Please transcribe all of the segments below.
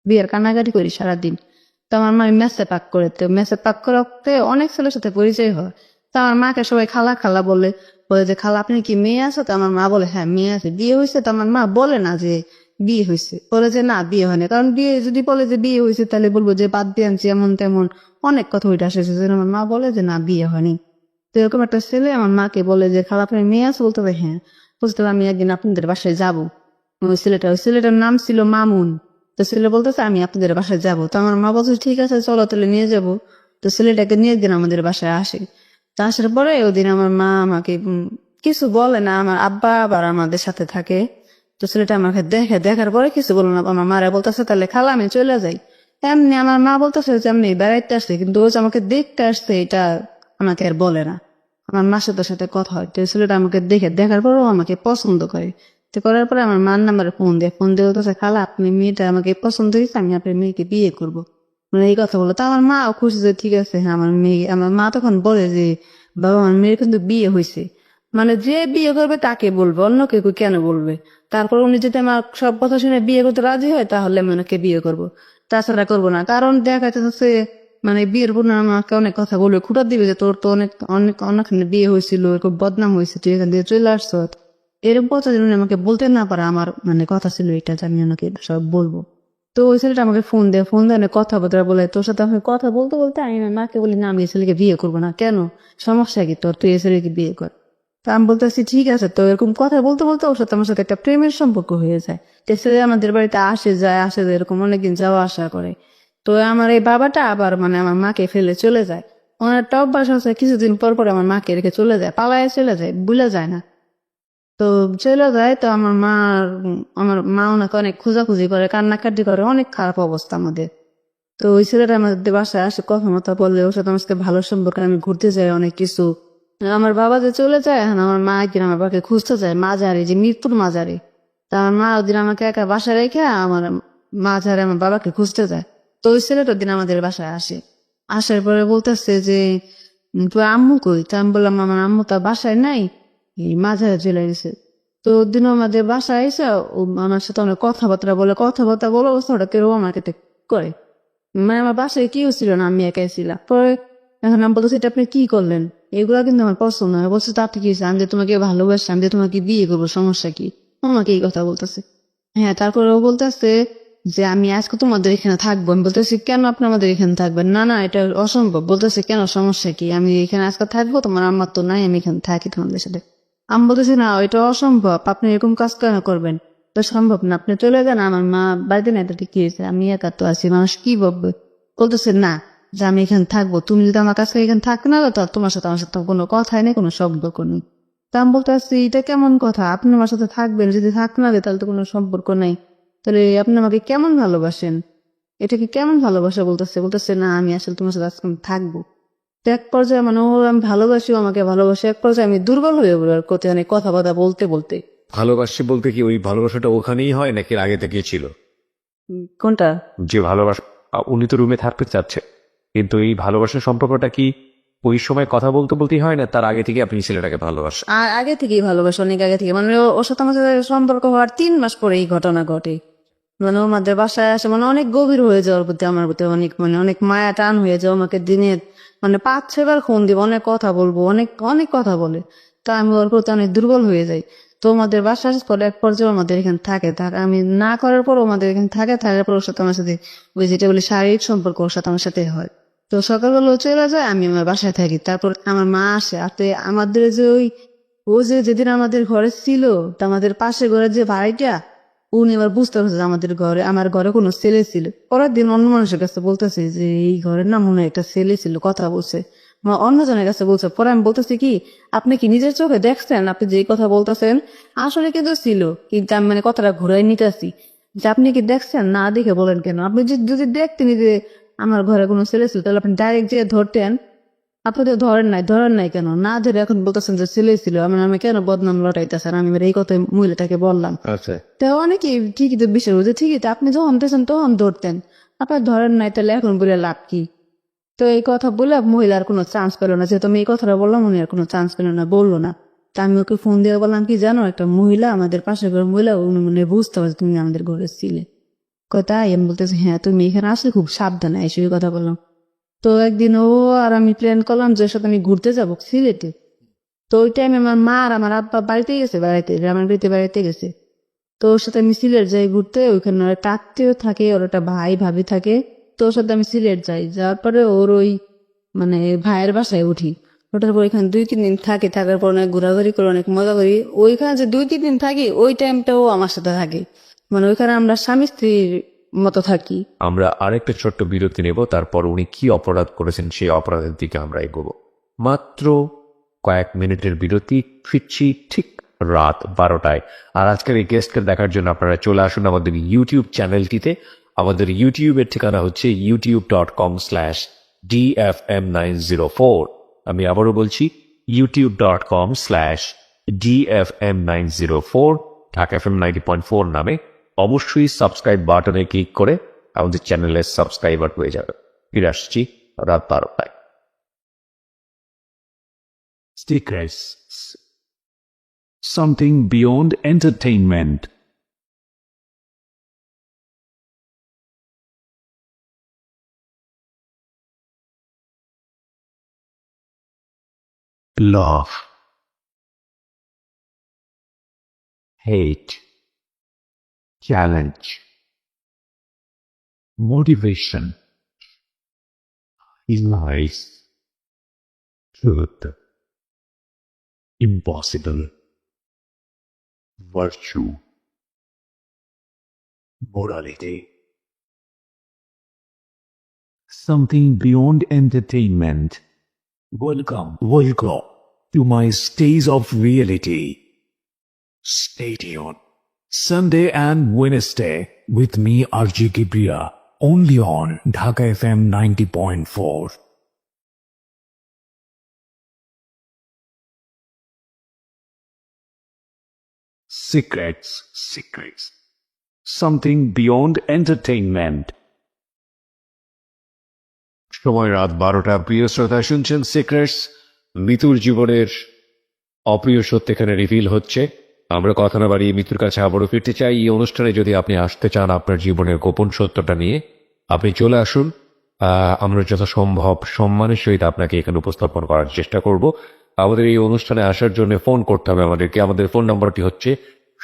বিয়ের কান্নাকাটি করি সারাদিন। তো আমার মা মেসে পাক করে, তো মেসে পাক করতে অনেক ছেলের সাথে পরিচয় হয়। তো আমার মাকে সবাই খালা খালা বলে, বলে যে খালা আপনি কি মেয়ে আছে? তো আমার মা বলে হ্যাঁ মেয়ে আছে। বিয়ে হয়েছে? তো আমার মা বলে না যে বিয়ে হয়েছে, বলে যে না বিয়ে হয়নি। কারণ বিয়ে যদি বলে যে বিয়ে হয়েছে তাহলে বলবো যে বাদ দিয়ে আনছি এমন তেমন অনেক কথা ওইটা আসে। সেজন্য আমার মা বলে যে না বিয়ে হয়নি। তো এরকম একটা ছেলে আমার মাকে বলে যে খালা আপনার মেয়ে আছে? বলতে হবে হ্যাঁ। বুঝতে হবে আমি একদিন আপনাদের বাসায় যাবো। ওই ছেলেটার নাম ছিল মামুন। তো ছেলে বলতেছে আমি আপনাদের বাসায় যাবো। তো আমার মা বলছে ঠিক আছে চলো তাহলে নিয়ে যাবো। তো ছেলেটাকে নিয়ে একদিন আমাদের বাসায় আসে। তো আসার পরে ওদিন আমার মা আমাকে কিছু বলে না, আমার আব্বা আবার আমাদের সাথে থাকে। তো ছেলেটা আমাকে দেখার পরে কিছু বললো না। আমার মারা বলতেছে তাহলে খালা আমি চলে যাই। এমনি আমার মা বলতেছে যে আমি বেড়াইতে আসছে, কিন্তু ও যে আমাকে দেখতে আসছে এটা আমাকে আর বলে না। আমার মার সাথে সাথে কথা হয়। তো ছেলেটা আমাকে দেখার পরেও আমাকে পছন্দ করে। তো করার পরে আমার মার নাম্বারে ফোন দিয়ে বলতেছে খালা আপনি মেয়েটা আমাকে পছন্দ হয়েছে, আমি আপনার মেয়েকে বিয়ে করবো। মানে এই কথা বলো। তো আমার মা খুশি যে ঠিক আছে হ্যাঁ আমার মেয়ে। আমার মা তখন বলে যে বাবা আমার মেয়ের কিন্তু বিয়ে হয়েছে, মানে যে বিয়ে করবে তাকে বলবে, অন্য কেউ কেন বলবে। তারপর উনি যদি আমার সব কথা শুনে বিয়ে করতে রাজি হয় তাহলে আমি ওনাকে বিয়ে করবো, তাছাড়া করবো না। কারণ দেখা যাচ্ছে মানে বিয়ের পর আমাকে অনেক কথা বলবে, খুঁটা দিবে যে তোর তো অনেক অনেক অনেকখানে বিয়ে হয়েছিল, এরকম বদনাম হয়েছে, তুই এখান থেকে চলে আসছ। এরকম কথা যেন উনি আমাকে বলতে না পারে, আমার মানে কথা ছিল এটা যে আমি ওনাকে সব বলবো। তো ওই ছেলেটা আমাকে ফোন দেয় অনেক কথাবার্তা বলে। তোর সাথে আমি কথা বলতে বলতে আমি আমার মাকে বলি না আমি এই ছেলেকে বিয়ে করবো না। কেন, সমস্যা কি তোর, তুই এই ছেলেকে বিয়ে কর। তো আমি বলতেছি ঠিক আছে। তো এরকম কথা বলতে বলতে ওর সাথে আমার সাথে একটা প্রেমের সম্পর্ক হয়ে যায়। তো ছেলে আমাদের বাড়িতে আসে যায় এরকম অনেকদিন যাওয়া আসা করে। তো আমার এই বাবাটা আবার মানে আমার মাকে ফেলে চলে যায়। ওনার একটা অভ্যাস আছে, কিছুদিন পর পর আমার মাকে রেখে চলে যায়, পালায় চলে যায়, ভুলে যায় না। তো চলে যায়। তো আমার মা ওনাকে অনেক খোঁজাখুঁজি করে, কান্নাকাটি করে, অনেক খারাপ অবস্থা আমাদের। তো ওই ছেলেটা আমাদের বাসায় আসে, কথা মতো বললে, ওর সাথে আমার সাথে ভালো সম্পর্ক, আমি ঘুরতে যাই অনেক কিছু। আমার বাবা যে চলে যায় এখন আমার মা একদিন আমার বাবাকে খুঁজতে যায় মাজারে, যে মিরপুর মাজারে। তা আমার মা ওদিন আমাকে একা বাসায় রেখে আমার মাজারে আমার বাবাকে খুঁজতে যায়। তো ওই ছেলেটা দিন আমাদের বাসায় আসে। আসার পরে বলতেছে যে তোর আম্মু কই? তা আমি বললাম আমার আম্মু তো বাসায় নাই, এই মাঝারে চলে গেছে। তো ওদিন আমাদের বাসায় এসে ও আমার সাথে অনেক কথাবার্তা বলে অবস্থা কেউ আমাকে করে। মানে আমার বাসায় কেউ ছিল না, আমি একাই ছিলাম। পরে এখন আমি বলতেছি এটা আপনি কি করলেন? এগুলা কিন্তু আমার পছন্দ নয়। বলছে তাতে কি হয়েছে? আমি যে তোমাকে ভালোবাসি, আমি যে তোমাকে বিয়ে করবো, সমস্যা কি? আমাকে এই কথা বলতেছে। হ্যাঁ, তারপরে ও বলতেছে যে আমি আজকে তোমাদের এখানে থাকবো। আমি বলতেছি কেন আপনি আমাদের এখানে থাকবেন? না না এটা অসম্ভব। বলতেছে কেন, সমস্যা কি? আমি এখানে আজকে থাকবো, তোমার আমার তো নাই, আমি এখানে থাকি তোমাদের সাথে। আমি বলতেছি না এটা অসম্ভব, আপনি এরকম কাজ কেন করবেন? এটা সম্ভব না, আপনি চলে যান, আমার মা বাড়িতে না, এটা ঠিক হয়েছে, আমি একা তো আছি, মানুষ কি ভাববে। বলতেছে না যে আমি এখানে থাকবো, তুমি যদি আমার কাছে এখানে থাকতে না দাও, তাহলে তোমার সাথে আমার সাথে কোনো কথাই নেই, কোনো শব্দ নেই। তা আমি বলতেছি এটা কেমন কথা, আপনি আমার সাথে থাকবেন, যদি থাকতে না দেয় তাহলে তো কোনো সম্পর্ক নাই, তাহলে আপনি আমাকে কেমন ভালোবাসেন? এটা কি কেমন ভালোবাসা? বলতেছে না আমি আসলে তোমার সাথে আজকে থাকবো। তো এক পর্যায়ে মানে ও আমি ভালোবাসি, ও আমাকে ভালোবাসে, এক পর্যায়ে আমি দুর্বল হয়ে পড়ি ওর প্রতি অনেক কথা বলতে বলতে। ভালোবাসি বলতে কি ওই ভালোবাসাটা ওখানেই হয় নাকি আগে থেকেই ছিল? কোনটা? যে ভালোবাসা উনি তো রুমে থাকতে চাচ্ছে, কিন্তু এই ভালোবাসার সম্পর্কটা কি ওই সময় কথা বলতে বলতেই হয় না তার আগে থেকে আপনি ছেলেটাকে ভালোবাসেন? আর আগে থেকেই ভালোবাসে, অনেক আগে থেকে, মানে ওর সাথে আমার সাথে সম্পর্ক হওয়ার 3 মাস পরে এই ঘটনা ঘটে। মানে ও আমাদের বাসায় আসে, মানে অনেক গভীর হয়ে যাওয়ার প্রতি আমার প্রতি অনেক মানে অনেক মায়া টান হয়ে যায়। আমাকে দিনের মানে 5-6 বার ফোন দিব, অনেক কথা বলবো, অনেক অনেক কথা বলে। তা আমি ওর প্রতি অনেক দুর্বল হয়ে যাই। তো আমাদের বাসা আসার পরে এক পর্যায়ে আমাদের এখানে থাকে আমি না করার পর আমাদের এখানে থাকার পর ওর সাথে আমার সাথে ওই যেটা বলি শারীরিক সম্পর্ক ওর সাথে আমার সাথে হয়। তো সকালবেলা ও চলে যায়, আমি আমার বাসায় থাকি। তারপর আমার মা আসে, আর আমাদের যে ও যে যেদিন আমাদের ঘরে ছিল, তা আমাদের পাশে ঘরে যে ভাইটা, উনি এবার বুঝতে পারছে যে আমার ঘরে কোনো ছেলে ছিল। পরের দিন অন্য মানুষের কাছে বলতেছে যে এই ঘরের না মনে হয় একটা ছেলে ছিল, কথা বলছে। অন্যজনের কাছে বলছে। পরে আমি বলতেছি কি আপনি কি নিজের চোখে দেখছেন? আপনি যে কথা বলতেছেন আসলে কিন্তু ছিল, কিন্তু আমি মানে কথাটা ঘুরাই নিতেছি যে আপনি কি দেখছেন? না দেখে বলেন কেন? আপনি যদি দেখতেন যে আমার ঘরে কোনো ছেলে ছিল তাহলে আপনি ডাইরেক্ট যে ধরতেন। আপনি তো ধরেন নাই কেন? না ধরে এখন বলতেছেন যে ছেলে ছিল, আমি কেন বদনাম লটাইতেছেন? আমি এবার এই কথা মহিলাটাকে বললাম। আচ্ছা, তো অনেকে ঠিকই তো বিশ্বাস করছে, ঠিকই তো, আপনি যখন দিয়েছেন তখন ধরতেন, আপনার ধরেন নাই, তাহলে এখন বলে লাভ কি? তো এই কথা বলে মহিলার কোনো চান্স পেলো না, যেহেতু আমি এই কথাটা বললাম উনি আর কোনো চান্স পেলো না, বললো না। তা আমি ওকে ফোন দিয়ে বললাম কি জানো, একটা মহিলা আমাদের পাশে ঘরের মহিলা, উনি মনে হয় বুঝতে পারছে তুমি আমাদের ঘরে ছিলে। কথা আমি বলতেছি হ্যাঁ তুমি এখানে আসলে খুব সাবধানে এইসবই কথা বললাম। তো একদিন ও আর আমি প্ল্যান করলাম যে ওর সাথে আমি ঘুরতে যাবো সিলেটে। তো ওই টাইমে আমার মা আর আমার আব্বা বাড়িতে গেছে, গ্রামের বাড়িতে গেছে। তো ওর সাথে আমি সিলেট যাই ঘুরতে, ওইখানে ওর একটা আত্মীয় থাকে, ওর একটা ভাই ভাবি থাকে। তো ওর সাথে আমি সিলেট যাই, যাওয়ার পরে ওর ওই মানে ভাইয়ের বাসায় উঠি। ওঠার পর এখানে 2-3 দিন থাকি, থাকার পর অনেক ঘোরাঘুরি করে অনেক মজা করি। ওইখানে যে 2-3 দিন থাকি ওই টাইমটাও আমার সাথে থাকে, মানে ওইখানে আমরা স্বামী স্ত্রীর মতো থাকি। আমরা আরেকটা ছোট্ট বিরতি নেব, তারপর উনি কি অপরাধ করেছেন সেই অপরাধের দিকে আমরা এগোবো। মাত্র কয়েক মিনিটের বিরতি, ফিরছি ঠিক রাত 12টায়। আর আজকের এই গেস্টকে দেখার জন্য আপনারা চলে আসুন আমাদের ইউটিউব চ্যানেলটিতে। আমাদের ইউটিউবের ঠিকানা হচ্ছে youtube.com/dfm904। আমি আবারও বলছি youtube.com/dfm904, ঢাকা FM 90.4 নামে। অবশ্যই সাবস্ক্রাইব বাটনে ক্লিক করে আমাদের চ্যানেলের সাবস্ক্রাইবার হয়ে যাবে। ফিরে আসছি রাত 12টায়। Stickers. Something beyond entertainment. Love. Hate. Challenge. Motivation. Lies. Truth. Impossible. Virtue. Morality. Something beyond entertainment. Welcome to my stage of reality. Stay tuned. Sunday and Wednesday with me RJ Kipriya, only on Dhaka FM 90.4. Secrets. Something beyond entertainment. সময় রাত 12টা। প্রিয় শ্রোতা, শুনছেন secrets. মিতুর জীবনের অপ্রিয় সত্য এখানে reveal হচ্ছে। আমরা কথা না বাড়িয়ে মিতুর কাছে আবারও ফিরতে চাই। এই অনুষ্ঠানে যদি আপনি আসতে চান আপনার জীবনের গোপন সত্যটা নিয়ে, আপনি চলে আসুন। আমরা যথাসম্ভব সম্মানের সহিত আপনাকে এখানে উপস্থাপন করার চেষ্টা করব। আমাদের এই অনুষ্ঠানে আসার জন্য ফোন করতে হবে আমাদেরকে। আমাদের ফোন নম্বরটি হচ্ছে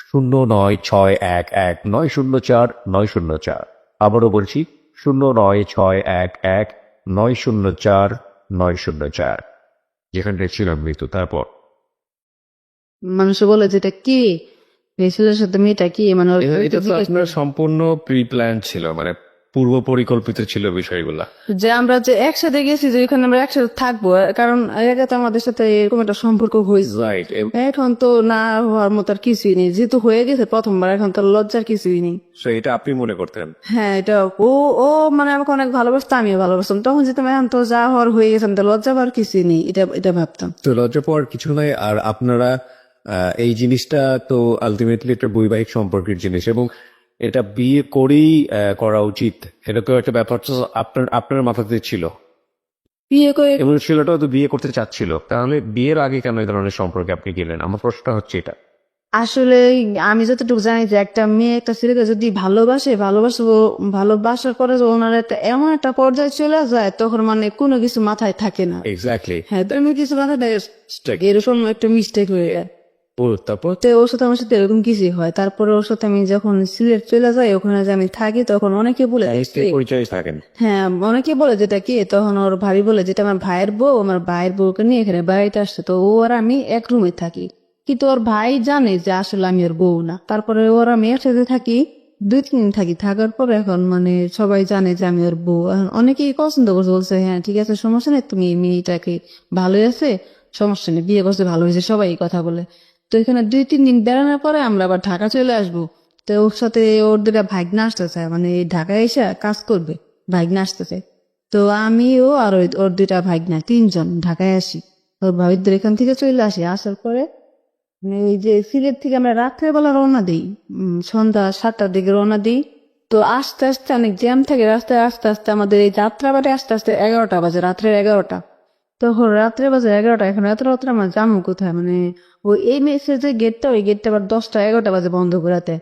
09611904904। আবারও বলছি 09611904904। যেখানে ছিলাম মৃত্যু। তারপর মানুষে বলে যেটা কি এই ছেলের সাথে মেয়েটা কি, মানে এটা তো আপনার সম্পূর্ণ প্রি প্ল্যান ছিল, মানে পূর্ব পরিকল্পিত ছিল বিষয়গুলা। যে আমরা যে একসাথে গেছি, যে ওইখানে আমরা একসাথে থাকবো, কারণ আগে তো আমাদের সাথে এরকম একটা সম্পর্ক হয়েছে। রাইট। এখন তো না হওয়ার মতো আর কিছুই নেই, যেহেতু হয়ে গেছে প্রথমবার, এখন তো লজ্জার কিছুই নেই। সো এটা আপনি মনে করতেন? হ্যাঁ, এটা ও ও মানে আমাকে অনেক ভালোবাসতো, আমিও ভালোবাসতাম তখন, যেতাম। এখন তো যা হওয়ার হয়ে গেছে, তো লজ্জা পাওয়ার কিছুই নেই, এটা ভাবতাম। তো লজ্জা পাওয়ার কিছু নাই। আর আপনারা এই জিনিসটা তো আলটিমেটলি একটা বৈবাহিক সম্পর্কের জিনিস, এবং এটা বিয়ে করেই করা উচিত। এটা তো একটা ব্যাপার তো আপনার মাথাতে ছিল, বিয়ে করে এবং ছেলেটাও তো বিয়ে করতে চাচ্ছিল। তাহলে বিয়ের আগে কেন এই ধরনের সম্পর্কে আপনি গেলেন? আমার প্রশ্নটা হচ্ছে এটা। আসলে আমি যতটুকু জানি যে একটা মেয়ে একটা ছেলেকে যদি ভালোবাসার পরে ওনার একটা এমন একটা পর্যায়ে চলে যায়, তখন মানে কোনো কিছু মাথায় থাকে না। এক্স্যাক্টলি। হ্যাঁ, তো আমি কিছু মাথায় এরকম একটা মিস্টেক হয়ে যায়। ও তারপর তো ওর সাথে আমার সাথে এরকম কিছুই হয়। তারপরে ওর সাথে আমি যখন সিলেট চলে যাই, ওখানে যে আমি থাকি, তখন অনেকে বলে পরিচয় থাকেন। হ্যাঁ, অনেকে বলে যেটা কি, তখন ওর ভাবি বলে যেটা আমার ভাইয়ের বউ, আমার ভাইয়ের বউকে নিয়ে এখানে বাড়িতে আসছে। তো ও আর আমি এক রুমে থাকি, কিন্তু ওর ভাই জানে যে আসলে আমি ওর বউ না। তারপরে ওর আমি একসাথে থাকি, 2-3 দিন থাকি। থাকার পর এখন মানে সবাই জানে যে আমি ওর বউ। এখন অনেকেই পছন্দ করছে, বলছে হ্যাঁ ঠিক আছে, সমস্যা নেই, তুমি মেয়েটাকে ভালোই আছে, সমস্যা নেই, বিয়ে করছে ভালো হয়েছে, সবাই এই কথা বলে। তো এখানে 2-3 দিন বেড়ানোর পরে আমরা আবার ঢাকা চলে আসবো। তো ওর সাথে ওর 2টা ভাগ্না আসতেছে, মানে ঢাকায় এসে কাজ করবে, ভাগ্না আসতেছে। তো আমিও আর ওর 2টা ভাগ্না, 3 জন ঢাকায় আসি। ওর ভাবিদের এখান থেকে চলে আসি। আসার পরে মানে এই যে সিলেট থেকে আমরা রাত্রেবেলা রওনা দিই, সন্ধ্যা 7টার দিকে রওনা দিই। তো আস্তে আস্তে অনেক জ্যাম থাকে রাস্তায়, আস্তে আস্তে আমাদের এই যাত্রাবাড়ি আস্তে আস্তে 11টা বাজে, রাত্রের 11টা। তখন রাত্রে বাজে 11টা। এখন এত রাত্রে আমরা যাবো কোথায়? মানে ওই এই মেসের যে গেটটা, ওই গেটটা আবার 10টা 11টা বাজে বন্ধ করাতে।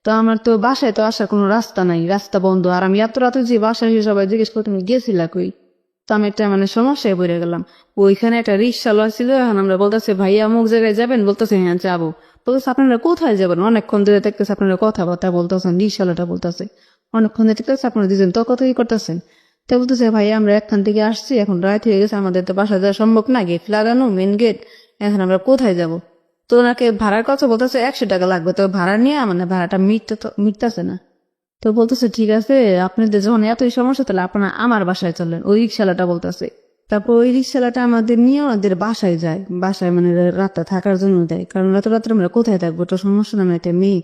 তো আমার তো বাসায় তো আসার কোনো রাস্তা নাই, রাস্তা বন্ধ। আর আমি এত রাতে যে বাসায় এসে সবাই জিজ্ঞেস করে তুমি গেছিলা কই। তো আমি একটা মানে সমস্যায় পড়ে গেলাম। ওইখানে একটা রিক্সা ছিল, এখন আমরা বলতেছে ভাইয়া অমুক জায়গায় যাবেন, বলতেছে হ্যাঁ যাবো। বলতেছে আপনারা কোথায় যাবেন, অনেকক্ষণ ধরে দেখতেছে আপনারা কথাবার্তা বলতেছেন, রিক্সাওয়ালাটা বলতেছে অনেকক্ষণ ধরে দেখতেছে আপনারা দুজন তো কথাই করতেছেন। তো বলতেছে ভাইয়া আমরা একখান থেকে আসছি, এখন রাত হয়ে গেছে, আমাদের তো বাসা যাওয়া সম্ভব না, গেট লাগানো মেন গেট, এখন আমরা কোথায় যাব। তো ওনাকে ভাড়ার কথা বলতেছে 100 টাকা লাগবে, তো ভাড়া নিয়ে মানে ভাড়াটা মিটতেছে না। তো বলতেছে ঠিক আছে, আপনাদের যখন এতই সমস্যা তাহলে আপনারা আমার বাসায় চলেন, ওই রিক্সাওয়ালাটা বলতেছে। তারপর ওই রিক্সাওয়ালাটা আমাদের নিয়ে ওদের বাসায় যায়, বাসায় মানে রাতটা থাকার জন্য দেয়, কারণ রাত্রে আমরা কোথায় থাকবো, তো সমস্যা না, একটা মেয়ে।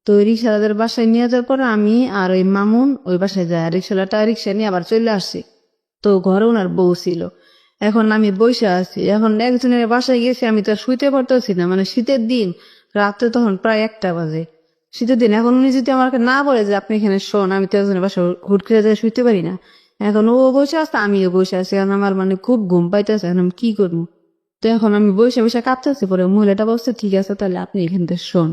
তো ওই রিক্সাওয়ালাদের বাসায় নিয়ে যাওয়ার পরে আমি আর ওই মামুন ওই বাসায় যাই, আর রিক্সাওয়ালাটা রিক্সা নিয়ে আবার চলে আসছি। তো ঘরে ওনার বউ ছিল, এখন আমি বসে আছি, এখন একজনের বাসায় গেছি, আমি তো আর শুইতে পারতেছি না, মানে শীতের দিন, রাত্রে তখন প্রায় 1টা বাজে, শীতের দিন। এখন উনি যদি আমাকে না বলে যে আপনি এখানে শোন, আমি তো একজনের বাসায় হুট করে যেয়ে শুইতে পারি না। এখন ও বসে আসছে, আমিও বসে আছি, এখন আমার মানে খুব ঘুম পাইতেছে, এখন আমি কি করবো। তো এখন আমি বসে বসে কাঁপতেছি, পরে মহিলাটা বলছে ঠিক আছে তাহলে আপনি এখান থেকে শোন।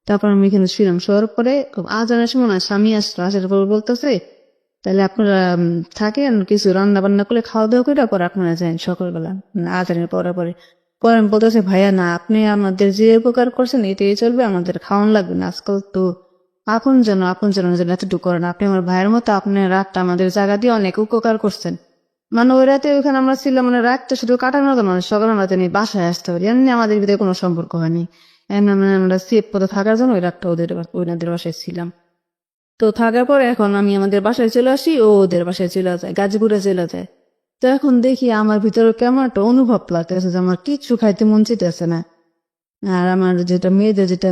তারপর আমি এখানে শুনলাম, শোয়ার পরে আজানের সময় না স্বামী আসলো, আসার পর বলতেছে তাহলে আপনারা থাকেন, কিছু রান্না বান্না করে খাওয়া দাওয়া করে পরে আপনারা যান সকালবেলা আজানের পরে পরে। পরে আমি বলতেছে ভাইয়া না, আপনি আমাদের যে উপকার করছেন এটাই চলবে, আমাদের খাওয়ান লাগবে না, আজকাল তো আপন যেন এতটুকু করেন, আপনি আমার ভাইয়ের মতো, আপনি রাতটা আমাদের জায়গা দিয়ে অনেক উপকার করছেন। মানে ওই রাতে ওইখানে আমরা ছিলাম, মানে রাতটা শুধু কাটানোর জন্য, সকালে আমরা জানি বাসায় আসতে পারি, এমনি আমাদের ভিতরে কোনো সম্পর্ক হয়নি। এমনি আমরা সেফ পথে থাকার জন্য ওই রাতটা ওনাদের বাসায় ছিলাম। তো থাকার পরে এখন আমি আমাদের বাসায় চলে আসি, ও ওদের বাসায় চলে যায়, গাজীপুরে চলে যায়। তো এখন দেখি আমার ভিতরে কেমন একটা অনুভব লাগতেছে যে আমার কিচ্ছু খাইতে মন চাইতেছে না। আর আমার যেটা মেয়েদের যেটা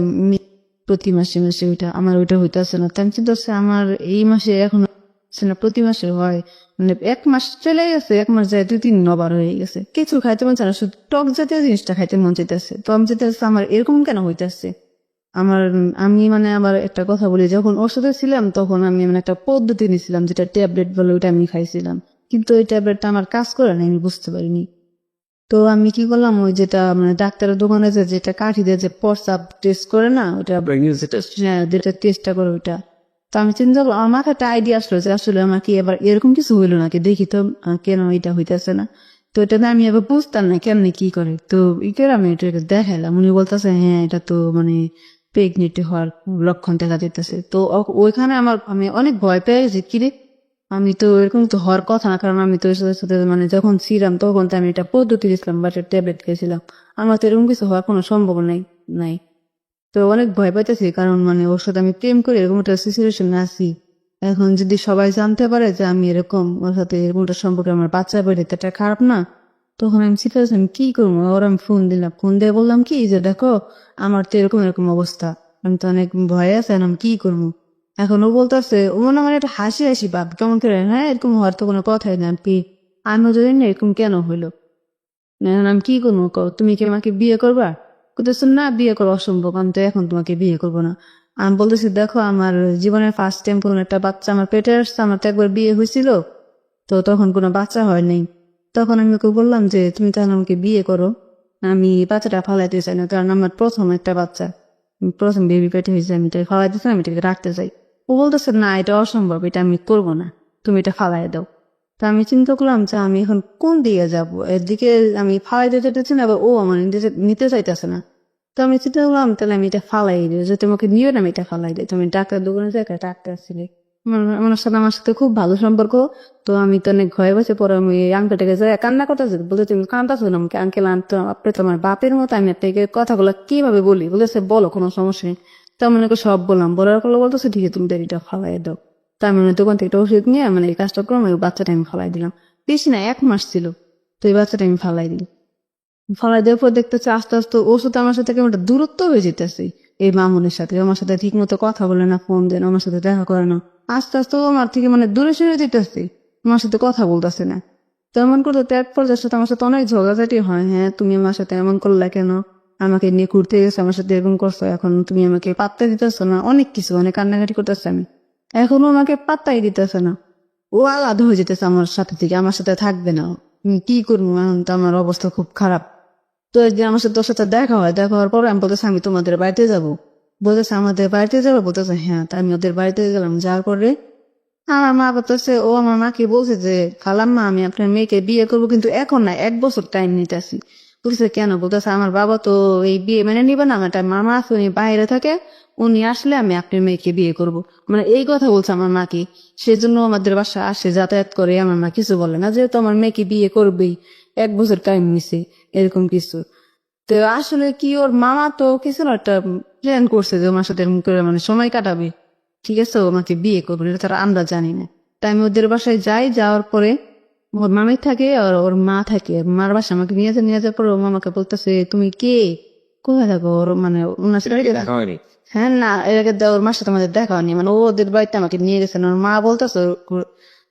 প্রতি মাসে মাসে ওইটা আমার ওইটা হইতেছে না। তো আমি চিন্তা করছি আমার এই মাসে এখন হচ্ছে না, প্রতি মাসে হয়, মানে 1 মাস চলে গেছে, 1 মাস যায় 2-3 নবার হয়ে গেছে, কিছু খাইতে মন চায় না, শুধু টক জাতীয় জিনিসটা খাইতে মন চাইতেছে। তো আমি চাইতেছি আমার এরকম কেন হইতেছে। আমি মানে আবার একটা কথা বলি, যখন ওর সাথে ছিলাম তখন আমি মানে একটা পদ্ধতি নিয়েছিলাম, যেটা ট্যাবলেট বলে, ওইটা আমি খাইছিলাম, কিন্তু ওই ট্যাবলেটটা আমার কাজ করে না, আমি বুঝতে পারিনি। তো আমি কি করলাম, ওই যেটা মানে ডাক্তারের দোকানে যেটা কাঠি দিয়ে যে প্রস্রাব টেস্ট করে না, ওটা যেটা টেস্টটা করে ওইটা। তো আমি চিন্তা করলাম, আমার মাথায় একটা আইডিয়া আসলো যে আসলে আমার কি এবার এরকম কিছু হইলো নাকি, দেখি তো কেন এটা হইতেছে না। তো এটা আমি এবার বুঝতাম না কেমনি কি করে। তো করে আমি এটাকে দেখাইলাম, উনি বলতেছে হ্যাঁ এটা তো মানে প্রেগনেন্ট হওয়ার লক্ষণ দেখা যেতেছে। তো ওইখানে আমি অনেক ভয় পেয়ে গেছি, কিরে আমি তো এরকম তো হওয়ার কথা না, কারণ আমি তো এর সাথে সাথে মানে যখন ছিলাম তখন তো আমি এটা পদ্ধতি দিয়েছিলাম, বাট ট্যাবলেট খেয়েছিলাম, আমার তো এরকম কিছু হওয়ার কোনো সম্ভাবনা নাই। তো অনেক ভয় পাইতেছি, কারণ মানে ওর সাথে আমি প্রেম করে এরকম একটা সিচুয়েশনে আছি। এখন যদি সবাই জানতে পারে যে আমি এরকম ওর সাথে এরকম একটা সম্পর্কে আমার বাচ্চা বেড়ে, এটা খারাপ না। তখন আমি চিন্তা করছি আমি কি করবো। ওর আমি ফোন দিলাম, ফোন দিয়ে বললাম কি যে দেখো আমার তো এরকম এরকম অবস্থা, আমি তো অনেক ভয়ে আছি, আমি কি করবো। এখন ও বলতেছে, ও মনে মানে একটা হাসি হাসি ভাব, কেমন করে হ্যাঁ এরকম হওয়ার তো কোনো কথাই না, আমি যদি না এরকম কেন হইলো, এখন আমি কি করবো, তুমি কি আমাকে বিয়ে করবা। বলতেছে না বিয়ে করা অসম্ভব, আমি তো এখন তোমাকে বিয়ে করবো না। আমি বলতেছি দেখো আমার জীবনের ফার্স্ট টাইম কোনো একটা বাচ্চা আমার পেটে আসছে, আমার তো একবার বিয়ে হয়েছিল, তো তখন কোনো বাচ্চা হয় নাই। তখন আমি ওকে বললাম যে তুমি তাহলে আমাকে বিয়ে করো, আমি বাচ্চাটা ফালাইতে চাই না, কারণ আমার প্রথম একটা বাচ্চা, প্রথম বেবি পেটে হয়েছে, আমি এটা ফালাইতে চাই, আমি এটাকে রাখতে চাই। ও বলতেছে না এটা অসম্ভব, এটা আমি করবো না, তুমি এটা ফালাই দাও। তা আমি চিন্তা করলাম যে আমি এখন কোন দিকে যাবো, এদিকে আমি ফালাই দিতে চাইছি না, আবার ও আমার নিতে চাইতেছে না। তো আমি চিন্তা করলাম তাহলে আমি এটা ফালাই দিই, যে তোমাকে নিও না আমি এটা ফালাই দিই, তুমি ডাক্তার দোকানে যাই, ডাক্তার ছিলে আমার সাথে খুব ভালো সম্পর্ক। তো আমি তো অনেক ভয় পাচ্ছি, পরে আমি আঙ্কেলটাকে যাই কান্না করতেছি, বলতে তুমি কান্দাছো না আমাকে, আঙ্কেল আপনি তোমার বাপের মতো, আমি আপনাকে কথাগুলো কিভাবে বলি, বলেছে বলো কোনো সমস্যা নেই। তো আমি ওনাকে সব বললাম, বলার পর বলতেছে ঠিক আছে তুমি এটা ফালাই দাও। তা আমি দোকান থেকে একটা ওষুধ নিয়ে মানে এই কাজটা করলাম, ওই বাচ্চাটা আমি ফালাই দিলাম, বেশি না 1 মাস ছিল। তো এই বাচ্চাটা আমি ফালাই দিই, ফালাই দেওয়ার পর দেখতেছে আস্তে আস্তে ওর সাথে আমার সাথে কেমন একটা দূরত্ব হয়ে যেতেছে। এই মামুনের সাথে আমার সাথে ঠিক মতো কথা বলে না, ফোন দেন, আমার সাথে দেখা করে না, আস্তে আস্তে ও আমার থেকে মানে দূরে সরে যেতেছে, আমার সাথে কথা বলতেছে না। তো এমন করতে ত্যাগ পর্যায়ের সাথে আমার সাথে অনেক ঝগড়াঝাটি হয়, হ্যাঁ তুমি আমার সাথে এমন করলে কেন, আমাকে নিয়ে ঘুরতে গেছে, আমার সাথে এরকম করছো, এখন তুমি আমাকে পাত্তা দিতেছো না, অনেক কিছু অনেক কান্নাকাটি করতেছে। আমি এখনো আমাকে পাত্তাই দিতেছে না, ও আলাদা হয়ে যেতেছে আমার সাথে থেকে, আমার সাথে থাকবে না। কি করবো, এখন তো আমার অবস্থা খুব খারাপ। তো একদিন আমার সাথে তোর সাথে দেখা হওয়ার পরে আমি বলতেছি আমি তোমাদের বাড়িতে যাবো, বলতেছে আমাদের বাড়িতে যাবো, বলতেছে হ্যাঁ। তা আমি ওদের বাড়িতে গেলাম, যাওয়ার পরে আমার মা বলতেছে, ও আমার মাকে বলছে যে খালাম্মা আমি আপনার মেয়েকে বিয়ে করবো, কিন্তু এখন না, 1 বছর টাইম নিতেছি। বলছে কেন? বলতেছে আমার বাবা তো এই বিয়ে মেনে নিবে না, আমার একটা মামা আছে উনি বাইরে থাকে, উনি আসলে আমি আপনার মেয়েকে বিয়ে করব। মানে এই কথা বলছে আমার মাকে। সেজন্য আমাদের বাসা আসে, যাতায়াত করে। আমার মা কিছু বলে না, যেহেতু আমার মেয়েকে বিয়ে করবেই, 1 বছর টাইম নিছে, এরকম কিছু। তো আসলে কি ওর মামা তো কিছু না একটা প্ল্যান করছে যে আমার সাথে এরকম করে মানে সময় কাটাবে, ঠিক আছে, ও আমাকে বিয়ে করবে, এটা তারা আমরা জানি না। তাই আমি ওদের বাসায় যাই, যাওয়ার পরে ওর মামি থাকে আর ওর মা থাকে। মার বাসা আমাকে নিয়ে যাওয়ার পরে ওর মামাকে বলতেছে তুমি কে, কোথায় থাকো, ওর মানে ওনার সাথে দেখা হয়নি। হ্যাঁ না, এর আগে ওর মার সাথে আমাদের দেখা হয়নি, মানে ও ওদের বাড়িতে আমাকে নিয়ে গেছে। ওর মা বলতেছে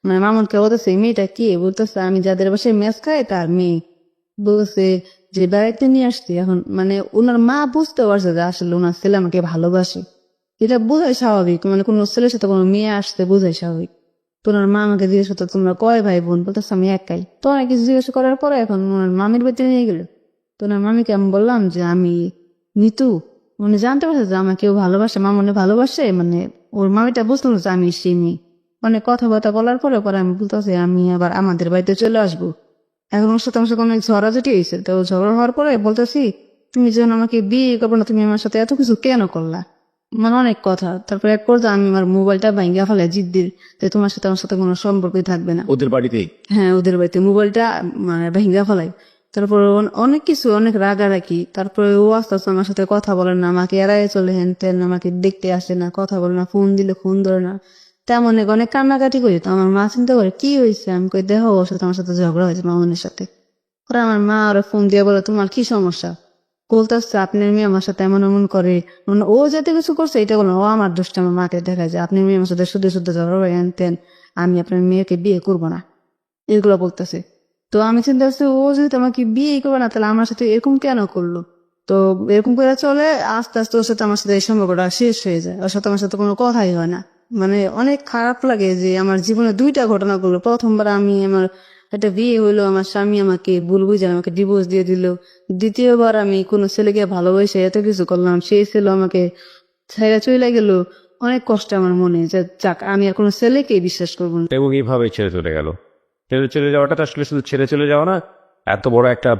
মানে মামুনকে বলতেছে এই মেয়েটা কি, বলতেছে আমি যাদের বাসায় মেস খাই তার মেয়ে। বলছে যে বেড়াইতে নিয়ে আসছি। এখন মানে ওনার মা বুঝতে পারছে যে আসলে ওনার ছেলে আমাকে ভালোবাসে, এটা বোঝাই স্বাভাবিক। মানে কোনো ছেলের সাথে কোনো মেয়ে আসতে বোঝাই স্বাভাবিক। তো ওনার মা আমাকে জিজ্ঞেস করতো তোমরা কয় ভাই বোন, বলতেছে আমি একাই। তো অনেক কিছু জিজ্ঞেস করার পরে এখন ওনার মামির বাড়িতে নিয়ে গেল। তো ওনার মামিকে আমি বললাম যে আমি নিতু। উনি জানতে পারছে যে আমাকে কেউ ভালোবাসে, মামনে ভালোবাসে, মানে ওর মামিটা বুঝতে পারছে আমি সেই মেয়ে। অনেক কথাবার্তা বলার পরে পরে আমি বলতেছি আমি আবার আমাদের বাড়িতে চলে আসবো। এখন ওর সাথে আমার সাথে অনেক ঝগড়াঝাটি হয়েছে। তো ঝগড়া হওয়ার পরে বলতেছি তুমি যখন আমাকে বিয়ে করবো না, তুমি আমার সাথে এত কিছু কেন করলা, মানে অনেক কথা। তারপরে এক পর্যায়ে আমি আমার মোবাইলটা ভাঙ্গা ফেলে জিদ্দির যে তোমার সাথে আমার সাথে কোনো সম্পর্কই থাকবে না। ওদের বাড়িতেই? হ্যাঁ, ওদের বাড়িতে মোবাইলটা মানে ভেঙ্গা ফেলাই। তারপরে অনেক কিছু, অনেক রাগারাগি। তারপরে ও আস্তে আস্তে আমার সাথে কথা বলে না, আমাকে এড়াই চলে, হেন তেন, আমাকে দেখতে আসে না, কথা বলে না, ফোন দিলে ফোন ধরে না, তেমন অনেক কান্নাকাটি করি। তো আমার মা চিন্তা করে কি হয়েছে, আমি কই দেখো ওর সাথে আমার সাথে ঝগড়া হয়েছে মামুনের সাথে। পরে আমার মা ওরা ফোন দিয়ে বলে তোমার কি সমস্যা, বলতেছে আপনার মেয়ে আমার সাথে এমন এমন করে, মানে ও যাতে কিছু করছে এটা বলো ও আমার দোষটা আমার মাকে দেখায় যে আপনার মেয়ে আমার সাথে শুধু শুধু ঝগড়া হয়, হেন তেন, আমি আপনার মেয়েকে বিয়ে করবো না, এগুলো বলতেছে। তো আমি চিন্তা করছি ও যদি আমাকে বিয়ে করবে না তাহলে আমার সাথে এরকম কেন করলো। তো এরকম করে চলে, আস্তে আস্তে ওর সাথে আমার সাথে এই সম্পর্কটা শেষ হয়ে যায়। ওর সাথে আমার সাথে কোনো কথাই হয় না। মানে অনেক খারাপ লাগে যে আমার জীবনে 2টা ঘটনা করলো। প্রথমবার আমি আমার একটা বিয়ে হইলো, আমার স্বামী আমাকে ভুল বুঝে আমাকে ডিভোর্স দিয়ে দিল। দ্বিতীয়বার আমি কোনো ছেলেকে ভালোবেসে এত কিছু করলাম, সেই ছেলে আমাকে ছেড়ে চলে গেল। অনেক কষ্ট আমার মনে যে যাক আমি আর কোনো ছেলেকেই বিশ্বাস করবো না। এবং এইভাবে ছেড়ে চলে গেল। ছেড়ে চলে যাওয়াটা তো আসলে শুধু ছেড়ে চলে যাওয়া না, এত বড় একটা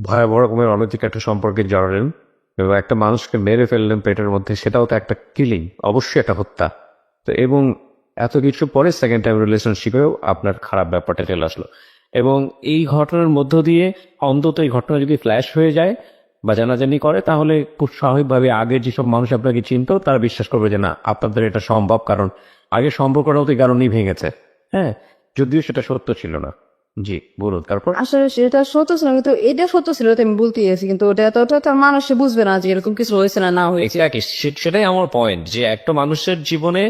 ভয়াবহ রকমের অনৈতিক একটা সম্পর্কে জড়ালেন এবং একটা মানুষকে মেরে ফেললেন পেটের মধ্যে, সেটাও তো একটা কিলিং, অবশ্যই একটা হত্যা। তো এবং এত কিছু পরে সেকেন্ড টাইম রিলেশনশিপেও আপনার খারাপ ব্যাপারটা চলে আসলো। এবং এই ঘটনার মধ্য দিয়ে অন্তত এই ঘটনা যদি ফ্ল্যাশ হয়ে যায় বা জানাজানি করে, তাহলে খুব স্বাভাবিকভাবে আগের যেসব মানুষ আপনাকে চিনতো তারা বিশ্বাস করবে যে না আপনাদের এটা সম্ভব, কারণ আগের সম্পর্কটাও তো এই কারণেই ভেঙেছে। হ্যাঁ, যদিও সেটা সত্য ছিল না। জি বলুন তারপর। আসলে সেটা সত্য ছিল, কিন্তু এটা সত্য ছিল তো আমি বলতে গেছি, কিন্তু ওটা এতটা তার মানুষ বুঝবে না যে এরকম কিছু হয়েছে না না হয়েছে। এক্স্যাক্টলি, সেটাই আমার পয়েন্ট, যে একটা মানুষের জীবনে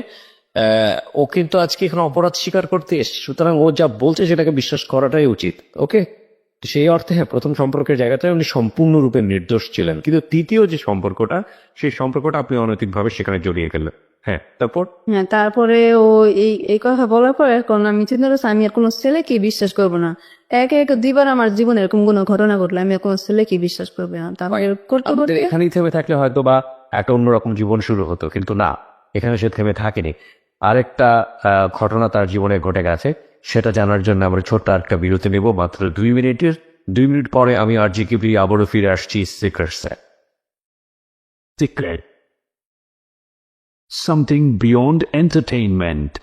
ও কিন্তু আজকে এখানে অপরাধ স্বীকার করতে এসেছে, সুতরাং ও যা বলছে সেটাকে বিশ্বাস করাটাই উচিত। ওকে, সেই অর্থে হ্যাঁ, প্রথম সম্পর্কের জায়গাটায় উনি সম্পূর্ণরূপে নির্দোষ ছিলেন, কিন্তু দ্বিতীয় যে সম্পর্কটা, সেই সম্পর্কটা আপনি অনৈতিকভাবে সেখানে জড়িয়ে গেলেন। হ্যাঁ, তারপর? হ্যাঁ, তারপরে ও এই এই কথা বলার পরে এখন আমি চিন্তা করছি আমি আর কোনো ছেলেকে বিশ্বাস করবো না। একে একে 2বার আমার জীবনে এরকম কোনো ঘটনা ঘটলে আমি আর কোনো ছেলেকে বিশ্বাস করবো না। তারপরে করতে আমাদের করতে এখানেই থেমে থাকলে হয়তো বা একটা অন্যরকম জীবন শুরু হতো, কিন্তু না, এখানে সে থেমে থাকেনি। আরেকটা ঘটনা তার জীবনে ঘটে গেছে, সেটা জানার জন্য আমরা ছোট্ট একটা বিরতি নেব, মাত্র 2 মিনিটের। 2 মিনিট পরে আমি আর জি কিবরি আবারও ফিরে আসছি সিক্রেটসে। Secret. Something beyond entertainment.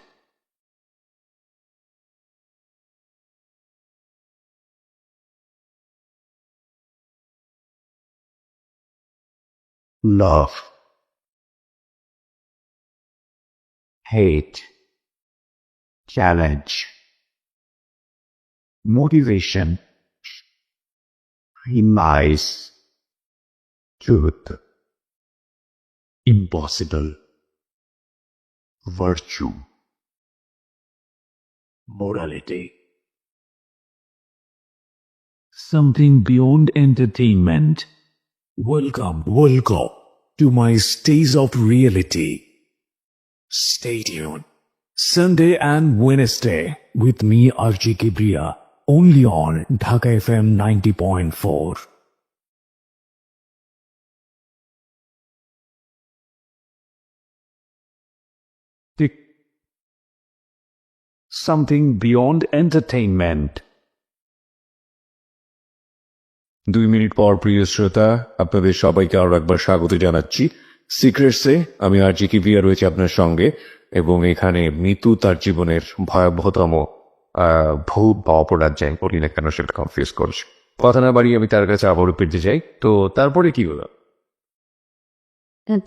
Love. Hate. Challenge. Motivation. Lies. Truth. Impossible. Virtue. Morality. Something beyond entertainment. Welcome to my stage of reality. Stay tuned. Sunday and Wednesday with me RJ Kibriya, only on Dhaka FM 90.4. something beyond entertainment. 2 minute পর প্রিয় শ্রোতা, আপনাদের সবাইকে আরো একবার স্বাগত জানাচ্ছি সিক্রেটসে। আমি আর জি কি ভিয়া রয়েছে আপনার সঙ্গে, এবং এখানে মিতু তার জীবনের ভয়াবহতম ভূত বা অপরাধ যাই বলি না কেন সেটা কনফিউজ করছে। কথা না বাড়িয়ে আমি তার কাছে আবারও ফিরতে চাই। তো তারপরে কি হলো?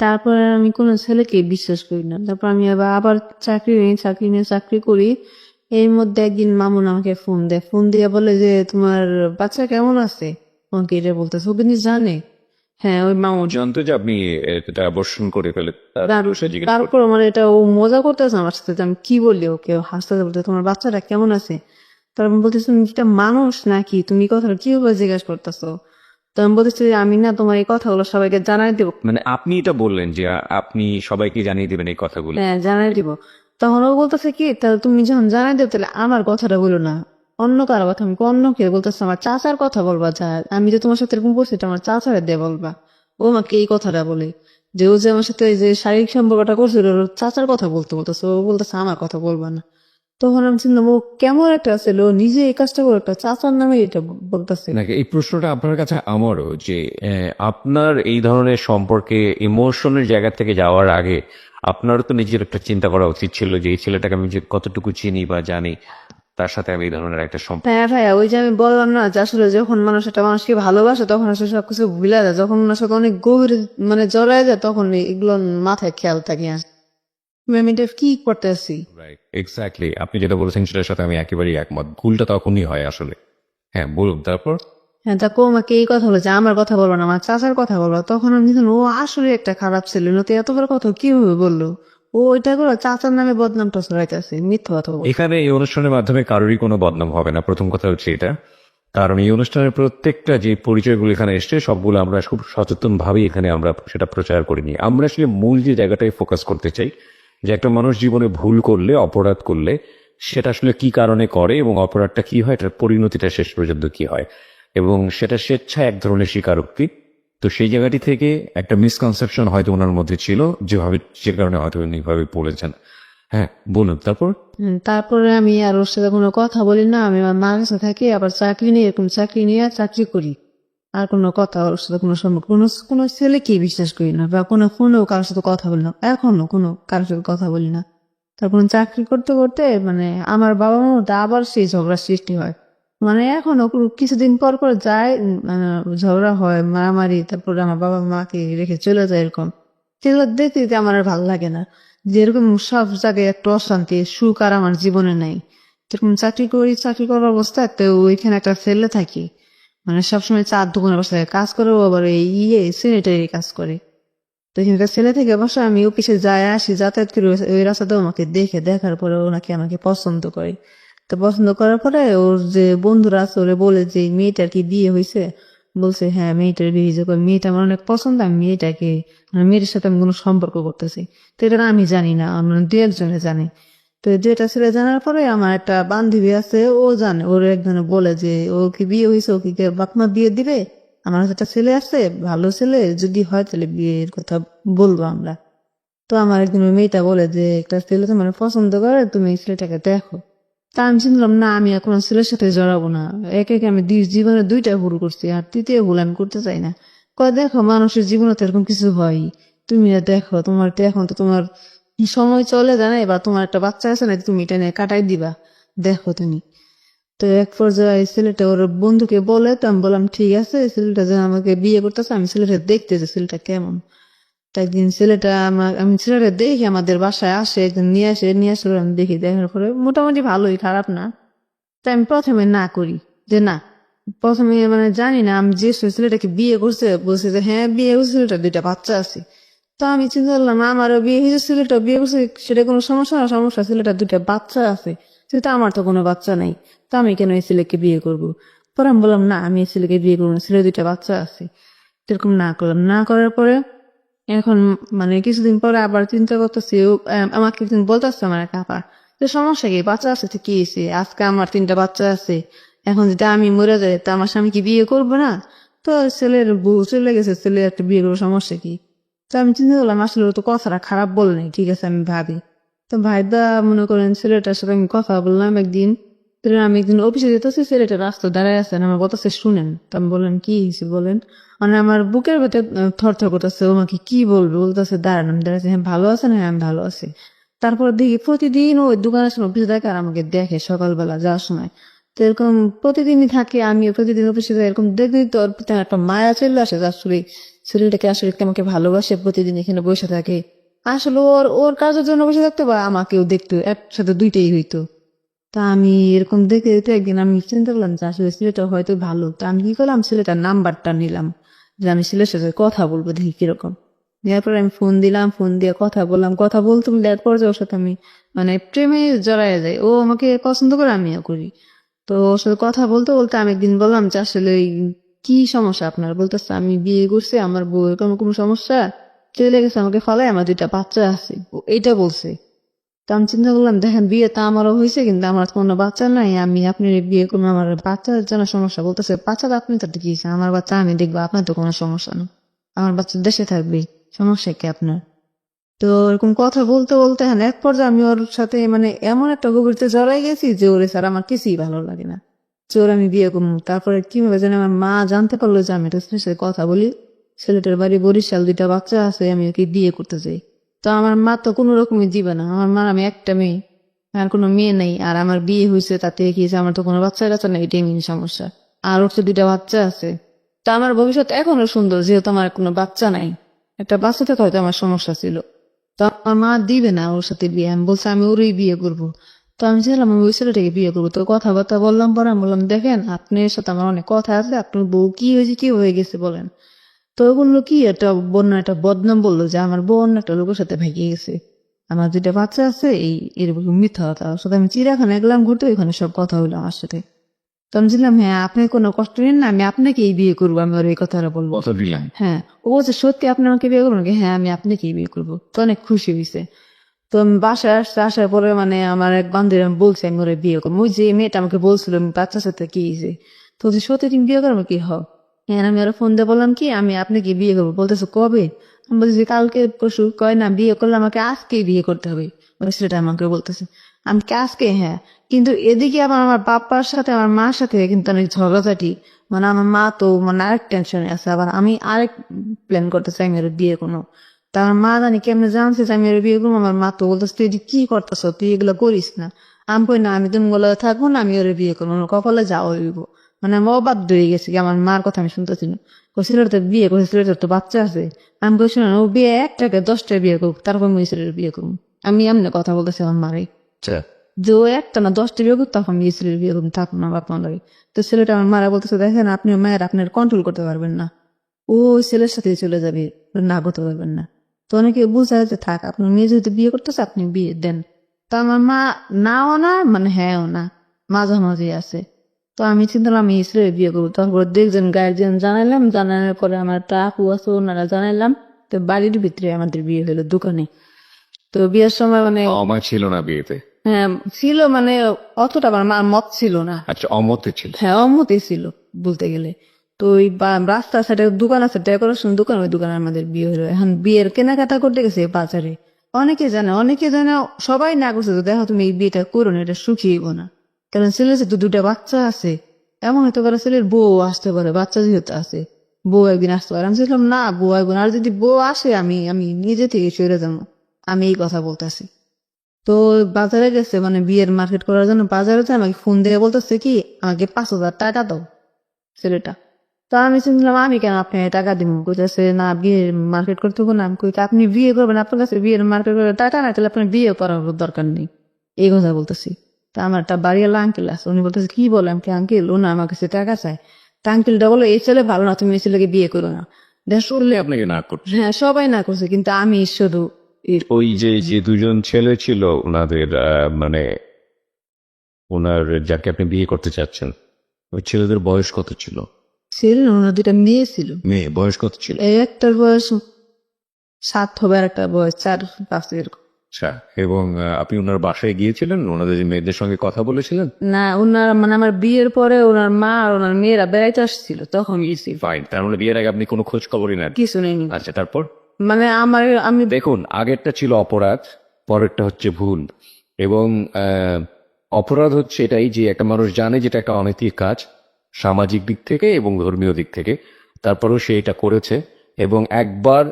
তারপরে আমি কোনো ছেলেকে বিশ্বাস করি না। তারপর আমি আবার চাকরি করি। এর মধ্যে একদিন মামুন আমাকে ফোন দিয়ে বলে যে তোমার বাচ্চা কেমন আছে, আমাকে এটা বলতেছে। ও কিন্তু জানে, হ্যাঁ ওই মামুন। জানতো যে আপনি এটা অবর্ষণ করে ফেলে? তারপর মানে এটা ও মজা করতেছে আমার সাথে, যে আমি কি বললি ওকে, হাসতে বলতে তোমার বাচ্চাটা কেমন আছে। তারপর আমি বলতেছি তুমি এটা মানুষ নাকি, তুমি এই কথাটা কিভাবে জিজ্ঞাসা করতেছো। তো আমি বলতেছি যে আমি না তোমার এই কথাগুলো সবাইকে জানাই দেবো। মানে আপনি এটা বললেন যে আপনি সবাইকে জানিয়ে দেবেন এই কথাগুলো? হ্যাঁ জানাই দিব। তখন ও বলতেছে কি, তাহলে তুমি যখন জানাই দেবো তাহলে আমার কথাটা বলো না, অন্য কারো কথা। আমি অন্য কে বলতেছে, আমার চাচার কথা বলবা, যা আমি যে তোমার সাথে এরকম করছি এটা আমার চাচারে দিয়ে বলবা। ও আমাকে এই কথাটা বলে যে ও যে আমার সাথে এই যে শারীরিক সম্পর্কটা করছিল ওর চাচার কথা বলতেছে, ও বলতেছে আমার কথা বলবা না। তখন আমি চিন্তা, ও কেমন একটা ছিল, ও নিজে এই কাজটা করে একটা চাচার নামে এটা বলতেছে। নাকি এই প্রশ্নটা আপনার কাছে আমারও, যে আপনার এই ধরনের সম্পর্কে ইমোশনের জায়গা থেকে যাওয়ার আগে আপনারও তো নিজের একটা চিন্তা করা উচিত ছিল যে এই ছেলেটাকে আমি যে কতটুকু চিনি বা জানি, তার সাথে আমি এই ধরনের একটা সম্পর্ক। হ্যাঁ ভাইয়া, ওই যে আমি বললাম না যে আসলে যখন মানুষ একটা মানুষকে ভালোবাসে তখন আসলে সবকিছু ভুলে যায়, যখন ওনার সাথে অনেক গভীর মানে জড়ায় যায় তখন এগুলো মাথায় খেয়াল থাকে। আমি এটা কি করতেছি। এক্স্যাক্টলি, আপনি যেটা বলেছেন সেটার সাথে আমি একেবারেই একমত। ভুলটা তখনই হয় আসলে। হ্যাঁ বলুন তারপর। হ্যাঁ তা আমাকে এই কথা বলেছে, আমার কথা বলবো না, আমার চাচার কথা বলবো। তখন আমি জানি ও আসলে একটা খারাপ ছেলে, নতুন এত বড় কথা কিভাবে বললো। ও ওইটা করে চাচার নামে বদনামটা ছড়াইতেছে, মিথ্যা কথা বলছে। এখানে এই অনুষ্ঠানের মাধ্যমে কারোরই কোনো বদনাম হবে না, প্রথম কথা হচ্ছে এটা। কারণ এই অনুষ্ঠানের প্রত্যেকটা যে পরিচয়গুলো এখানে এসছে সবগুলো আমরা খুব সচেতন ভাবে এখানে আমরা সেটা প্রচার করিনি। আমরা আসলে মূল যে জায়গাটায় ফোকাস করতে চাই যে একটা মানুষ জীবনে ভুল করলে, অপরাধ করলে সেটা আসলে কি কারণে করে এবং অপরাধটা কি হয়, এটার পরিণতিটা শেষ পর্যন্ত কি হয়, এবং সেটা স্বেচ্ছায় এক ধরনের স্বীকারোক্তি। তো সেই জায়গাটি থেকে একটা মিসকনসেপশন হয়তো ওনার মধ্যে ছিল, যে কারণে হয়তো উনি এইভাবে বলেছেন। হ্যাঁ বলুন তারপর। তারপরে আমি আর ওর সাথে কোনো কথা বলি না। আমি আমার মার কাছে থাকি, আবার চাকরি নিয়ে চাকরি করি। আর কোনো কথা ওর সাথে কোনো সম্পর্ক, কোনো ছেলেকেই বিশ্বাস করি না, বা কোনো ফোনেও কারোর সাথে কথা বলি না, এখনো কোনো কারোর সাথে কথা বলি না। তারপর চাকরি করতে করতে মানে আমার বাবা মার মধ্যে আবার সেই ঝগড়া সৃষ্টি হয়। মানে এখনো কিছুদিন পর পর যায়, ঝগড়া হয়, মারামারি, তারপরে আমার বাবা মাকে রেখে চলে যায় এরকম। সেগুলো দেখতে দেখতে আমার আর ভালো লাগে না, যেরকম সব জায়গায় একটা অশান্তি, সুখ আর আমার জীবনে নাই। যেরকম চাকরি করার অবস্থায় তো ওইখানে একটা ছেলে থাকি, মানে সবসময় চার দোকানের বাসায় কাজ করে, ও আবার এই সেনেটারি কাজ করে। তো এখানকার ছেলে থেকে বাসা আমি অফিসে যাই আসি, যাতায়াত করি, ওই রাস্তাতেও আমাকে দেখার পরে ওনাকে আমাকে পছন্দ করে। তো পছন্দ করার পরে ওর যে বন্ধুরা আছে ওরে বলে যে মেয়েটার কি বিয়ে হয়েছে, বলছে হ্যাঁ মেয়েটার বিয়ে হয়েছে। মেয়েটা আমার অনেক পছন্দ, আমি মেয়েটার সাথে আমি কোনো সম্পর্ক করতেছি। তো এটা আমি জানি না, আমরা দু একজনে জানি। তো যেটা ছেলে জানার পরে আমার একটা বান্ধবী আছে, ও জানে, ওর একজনে বলে যে ও কি বিয়ে হয়েছে, ও কি বাপমা বিয়ে দিবে, আমার একটা ছেলে আছে ভালো ছেলে, যদি হয় তাহলে বিয়ের কথা বলবো আমরা। তো আমার একদিন ওই মেয়েটা বলে যে একটা ছেলে তোমার পছন্দ করে, তুমি এই ছেলেটাকে দেখো। তা আমি শুনলাম না, আমি এখন ছেলের সাথে জড়াবো না, একে আমি জীবনে 2টা ভুল করছি, আর 3য় ভুল আমি করতে চাই না। কয় দেখো মানুষের জীবনে তো এরকম কিছু হয়, তুমি দেখো তোমার তো এখন তো তোমার সময় চলে যায় না, বা তোমার একটা বাচ্চা আছে না, তুমি এটা নিয়ে কাটাই দিবা, দেখো তুমি। তো এক পর্যায়ে ছেলেটা ওর বন্ধুকে বলে, তো আমি বললাম ঠিক আছে, ছেলেটা যে আমাকে বিয়ে করতেছে আমি ছেলেটা দেখতে যে ছেলেটা কেমন। তো একদিন আমি ছেলেটা দেখি আমাদের বাসায় আসে, একদিন নিয়ে আসলে আমি দেখি, দেখার পরে মোটামুটি ভালোই, খারাপ না। তাই আমি প্রথমে না করি, যে না, প্রথমে মানে জানি না, আমি যে ছেলেটাকে বিয়ে করছে বলছে যে হ্যাঁ বিয়ে করছে, ছেলেটা 2টা বাচ্চা আছে। তো আমি চিন্তা করলাম আমারও বিয়ে হয়েছে, ছেলেটা বিয়ে করছে, সেটা কোনো সমস্যা না, সমস্যা ছেলেটা 2টা বাচ্চা আছে, সেটা আমার তো কোনো বাচ্চা নাই, তো আমি কেন এই ছেলেকে বিয়ে করবো। পরে আমি বললাম না, আমি এই ছেলেকে বিয়ে করবো না, ছেলে 2টা বাচ্চা আছে। এরকম না করলাম, না করার পরে এখন মানে কিছুদিন পরে আবার চিন্তা করতেছি, আমাকে একদিন বলতেছে আমার এক আপা, যে সমস্যা কি, বাচ্চা আছে তো কি হয়েছে, আজকে আমার 3টা বাচ্চা আছে, এখন যদি আমি মরে যাই তা আমার স্বামী কি বিয়ে করবো না, তো ছেলের বউ চলে গেছে, ছেলে একটা বিয়ে করবো, সমস্যা কি। তো আমি চিন্তা করলাম আসলে ও তো কথাটা খারাপ বলে নাই, ঠিক আছে আমি ভাবি। তো ভাইদা মনে করেন ছেলেটার সাথে আমি কথা বললাম একদিন। আমি একদিন অফিসে যেতেছি, ছেলেটা রাস্তা দাঁড়ায় আছেন, আমার বলতেছে শুনেন। তো আমি বললেন কি হয়েছে বলেন। মানে আমার বুকের ভেতর থরথর করতেছে, ও আমাকে কি বলবে, বলতেছে দাঁড়ান। আমি দাঁড়াচ্ছি, হ্যাঁ ভালো আছেন, হ্যাঁ আমি ভালো আছি। তারপর দেখি প্রতিদিন ওই দোকানের সামনে অফিসে থাকে আর আমাকে দেখে সকালবেলা যাওয়ার সময়। তো এরকম প্রতিদিনই থাকে, আমি প্রতিদিন অফিসে যাই, এরকম দেখতে দেখতে ওর প্রতি একটা মায়া চলে আসে যে আসলে ছেলেটাকে আসলে আমাকে ভালোবাসে, প্রতিদিন এখানে বসে থাকে। আসলে ওর ওর কাজের জন্য বসে থাকতো বা আমাকেও দেখতো, একসাথে দুইটাই হইতো। তা আমি এরকম দেখতে দেখতে একদিন আমি চিন্তা করলাম যে আসলে ছেলেটা হয়তো ভালো। তা আমি কি করলাম, ছেলেটার নাম্বারটা নিলাম যে আমি ছেলের সাথে কথা বলবো, দেখি কিরকম। দেওয়ার পরে আমি ফোন দিলাম, ফোন দিয়ে কথা বললাম, কথা বলতে বলতে এরপর যে ওর সাথে আমি মানে প্রেমে জড়ায় যাই। ও আমাকে পছন্দ করে, আমিও করি। তো ওর সাথে কথা বলতে বলতে আমি একদিন বললাম যে আসলে কি সমস্যা আপনার। বলতেছে আমি বিয়ে করছি, আমার বউ এরকম কোনো সমস্যা, চলে গেছে আমাকে ফলে, আমার 2টা বাচ্চা আছে, ও এইটা বলছে। তো আমি চিন্তা করলাম দেখেন বিয়ে তো আমারও হয়েছে কিন্তু আমার কোনো বাচ্চা নাই, আমি আপনি বিয়ে করবো, আমার বাচ্চার জন্য সমস্যা। বলতেছে বাচ্চা তো আপনি তাতে কি হয়েছে, আমার বাচ্চা আমি দেখবো, আপনার তো কোনো সমস্যা নেই, আমার বাচ্চা দেশে থাকবে, সমস্যা কি আপনার। তো এরকম কথা বলতে বলতে হ্যাঁ এক পর্যায়ে আমি ওর সাথে মানে এমন একটা গভীরতে জড়াই গেছি যে ওরে স্যার আমার কিছুই ভালো লাগে না, যে ওর আমি বিয়ে করবো। তারপরে কিভাবে জানি আমার মা জানতে পারলো যে আমি একটা ছেলের সাথে কথা বলি, ছেলেটার বাড়ি বরিশাল, 2টা বাচ্চা আছে, আমি ওকে বিয়ে করতে চাই। তো আমার মা তো কোনো রকমই দিবে না, আমার মা আমি একটা মেয়ে, আর কোনো মেয়ে নেই, আর আমার বিয়ে হয়েছে তাতে কি হয়েছে, আমার তো কোনো বাচ্চা কাচ্চা নেই, এটাই মেন সমস্যা। আর ওর তো 2টা বাচ্চা আছে। তা আমার ভবিষ্যৎ এখনো সুন্দর, যেহেতু আমার কোনো বাচ্চা নাই, একটা বাচ্চা থেকে হয়তো আমার সমস্যা ছিল। তো আমার মা দিবে না ওর সাথে বিয়ে, আমি বলছি আমি ওরই বিয়ে করবো। তো আমি চাইলাম আমি ওই ছেলেটাকে বিয়ে করবো। তো কথাবার্তা বললাম, পরে আমি বললাম দেখেন আপনার সাথে আমার অনেক কথা আছে, আপনার বউ কি হয়েছে, কি হয়ে গেছে বলেন। তো বললো কি একটা বন্যা, একটা বদনাম বললো যে আমার বোন একটা লোকের সাথে ভেঙে গেছে, আমার 2টা বাচ্চা আছে, এই এরকম মিথ্যা কথা। ওর সাথে আমি চিড়িয়াখানা গেলাম ঘুরতে, ওইখানে সব কথা হইলো আমার সাথে। তো আমি বললাম হ্যাঁ আপনি কোনো কষ্ট নেন না, আমি আপনাকেই বিয়ে করবো, আমি ওর এই কথাটা বলবো। কত দিলাম? হ্যাঁ ও বলছে সত্যি আপনি আমাকে বিয়ে করবেন নাকি? হ্যাঁ আমি আপনাকেই বিয়ে করবো। তো অনেক খুশি হয়েছে। তো আমি বাসায় আসতে, আসার পরে মানে আমার এক বান্ধবী আমি বলছি আমি ওরে বিয়ে করবো, ওই যে মেয়েটা আমাকে বলছিল আমি বাচ্চার সাথে কি হয়েছে, তো বলছে, সত্যি তুমি বিয়ে করবো কি? হ্যাঁ হ্যাঁ আমি আরো ফোন দিয়ে বললাম কি আমি আপনাকে বিয়ে করবো। বলতেছে কবে? আমি বলছি কালকে পরশু। কয় না বিয়ে করলে আমাকে আজকেই বিয়ে করতে হবে, ওই ছেলেটা আমাকে বলতেছে। আমি কি আজকে? হ্যাঁ। কিন্তু এদিকে আবার আমার বাপ্পার সাথে আমার মার সাথে কিন্তু অনেক ঝগড়াঝাটি, মানে আমার মা তো মানে আরেক টেনশনে আছে, আবার আমি আরেক প্ল্যান করতেছি আমি ওর বিয়ে কোনো। তা আমার মা জানি কেমনে জানছে যে আমি ওর বিয়ে করবো, আমার মা তো বলতেছে তুই কি করতেছ, তুই এগুলো করিস না। আমি কই না আমি তুমি বলে থাকবো না, আমি ওর বিয়ে করবো, আমার কপালে যাওয়া হইব। মানে আমি অবাধ্য হয়ে গেছি, আমার মার কথা আমি শুনতেছি না। ছেলেটা তো বিয়ে করছে, ছেলেটার তো বাচ্চা আছে। আমি বলছি না ও বিয়ে একটাকে 10টা বিয়ে করুক, তারপর আমি ওই ছেলের বিয়ে করবো। আমি এমনি কথা বলতেছি আমার মারে আচ্ছা, যে ও একটা না 10টা বিয়ে করুক, তখন আমি এই ছেলের বিয়ে করবো, থাকুন না বাপ মা লাগে। তো ছেলেটা আমার মারা বলতেছে দেখেন আপনি মায়ের আপনার কন্ট্রোল করতে পারবেন না, ও ওই ছেলের সাথে চলে যাবে, না করতে পারবেন না। তো অনেকে বুঝায় যে থাক আপনার মেয়ে যেহেতু বিয়ে করতেছে আপনি বিয়ে দেন। তো আমার মা নাও না মানে হ্যাঁও না, মাঝামাঝি আছে। তো আমি চিন্তা করলাম আমি ছেলের বিয়ে করবো। তারপর দেখছেন গার্জিয়ান জানাইলাম, জানানোর পরে আমার একটা আপু আছে ওনারা জানাইলাম। তো বাড়ির ভিতরে আমাদের বিয়ে হলো দোকানে। তো বিয়ের সময় মানে আমার ছিল না বিয়েতে? হ্যাঁ ছিল, মানে অতটা আমার মার মত ছিল না। আচ্ছা, অমতে ছিল। হ্যাঁ অমতি ছিল বলতে গেলে। তো ওই রাস্তার সাইডে দোকান আছে, ডেকোরেশন দোকান, ওই দোকানে আমাদের বিয়ে হলো। এখন বিয়ের কেনাকাটা করতে গেছে বাজারে, অনেকে জানে সবাই না করছে যে দেখো তুমি এই বিয়েটা করো না, এটা সুখী হইব না। কারণ ছেলের তো 2টা বাচ্চা আছে, এমন হতে পারে ছেলের বউ আসতে পারে, বাচ্চা যেহেতু আছে বউ একদিন আসতে পারে। আমি বললাম না বউ আসবো না, আর যদি বউ আসে আমি আমি নিজে থেকে সরে যাবো, আমি এই কথা বলতেছি। তো বাজারে গেছে মানে বিয়ের মার্কেট করার জন্য বাজারে যায়, আমাকে ফোন দিয়ে বলতেছে কি আমাকে 5,000 টাকা দাও ছেলেটা। তো আমি শুনলাম আমি কেন আপনি টাকা দিব, কইতেছে না বিয়ের মার্কেট করতে হবে না। আমি কই আপনি বিয়ে করবেন, আপনার কাছে বিয়ের মার্কেট করে টাকা নাই, তাহলে আপনার বিয়ে করার দরকার নেই, এই কথা বলতেছি। তা আমার একটা বাড়িওয়ালা আঙ্কেল আছে, উনি বলতেছে কি বলে আমি আঙ্কেল ও না আমার কাছে টাকা চায়। তা আঙ্কেলটা বলো এই ছেলে ভালো না, তুমি এই ছেলেকে বিয়ে করো না। দেখ শুনলে আপনাকে না করছে? হ্যাঁ সবাই না করছে কিন্তু আমি শুধু ওই যে যে 2জন ছেলে ছিল ওনাদের মানে ওনার যাকে আপনি বিয়ে করতে চাচ্ছেন, ওই ছেলেদের বয়স কত ছিল? ছিল না, ওনার 2টা মেয়ে ছিল। মেয়ে বয়স কত ছিল? এই একটার বয়স 7 হবে আর একটা বয়স 4-5 এরকম। আচ্ছা, এবং আপনি ওনার বাসায় গিয়েছিলেন, ওনাদের মেয়েদের সঙ্গে কথা বলেছিলেন? না ওনার মানে আমার বিয়ের পরে ওনার মা আর ওনার মেয়েরা বেড়াইতে আসছিল, তখন গেছি। ফাইন, তার মানে বিয়ের আগে আপনি কোনো খোঁজ খবরই নেন? কিছু নেই। আচ্ছা, তারপর? মানে আমি দেখুন, আগেরটা ছিল অপরাধ, পরেরটা হচ্ছে ভুল। এবং অপরাধ হচ্ছে এটাই যে একটা মানুষ জানে যেটা একটা অনৈতিক কাজ সামাজিক দিক থেকে এবং ধর্মীয় দিক থেকে, তারপরেও সে এটা করেছে এবং একবার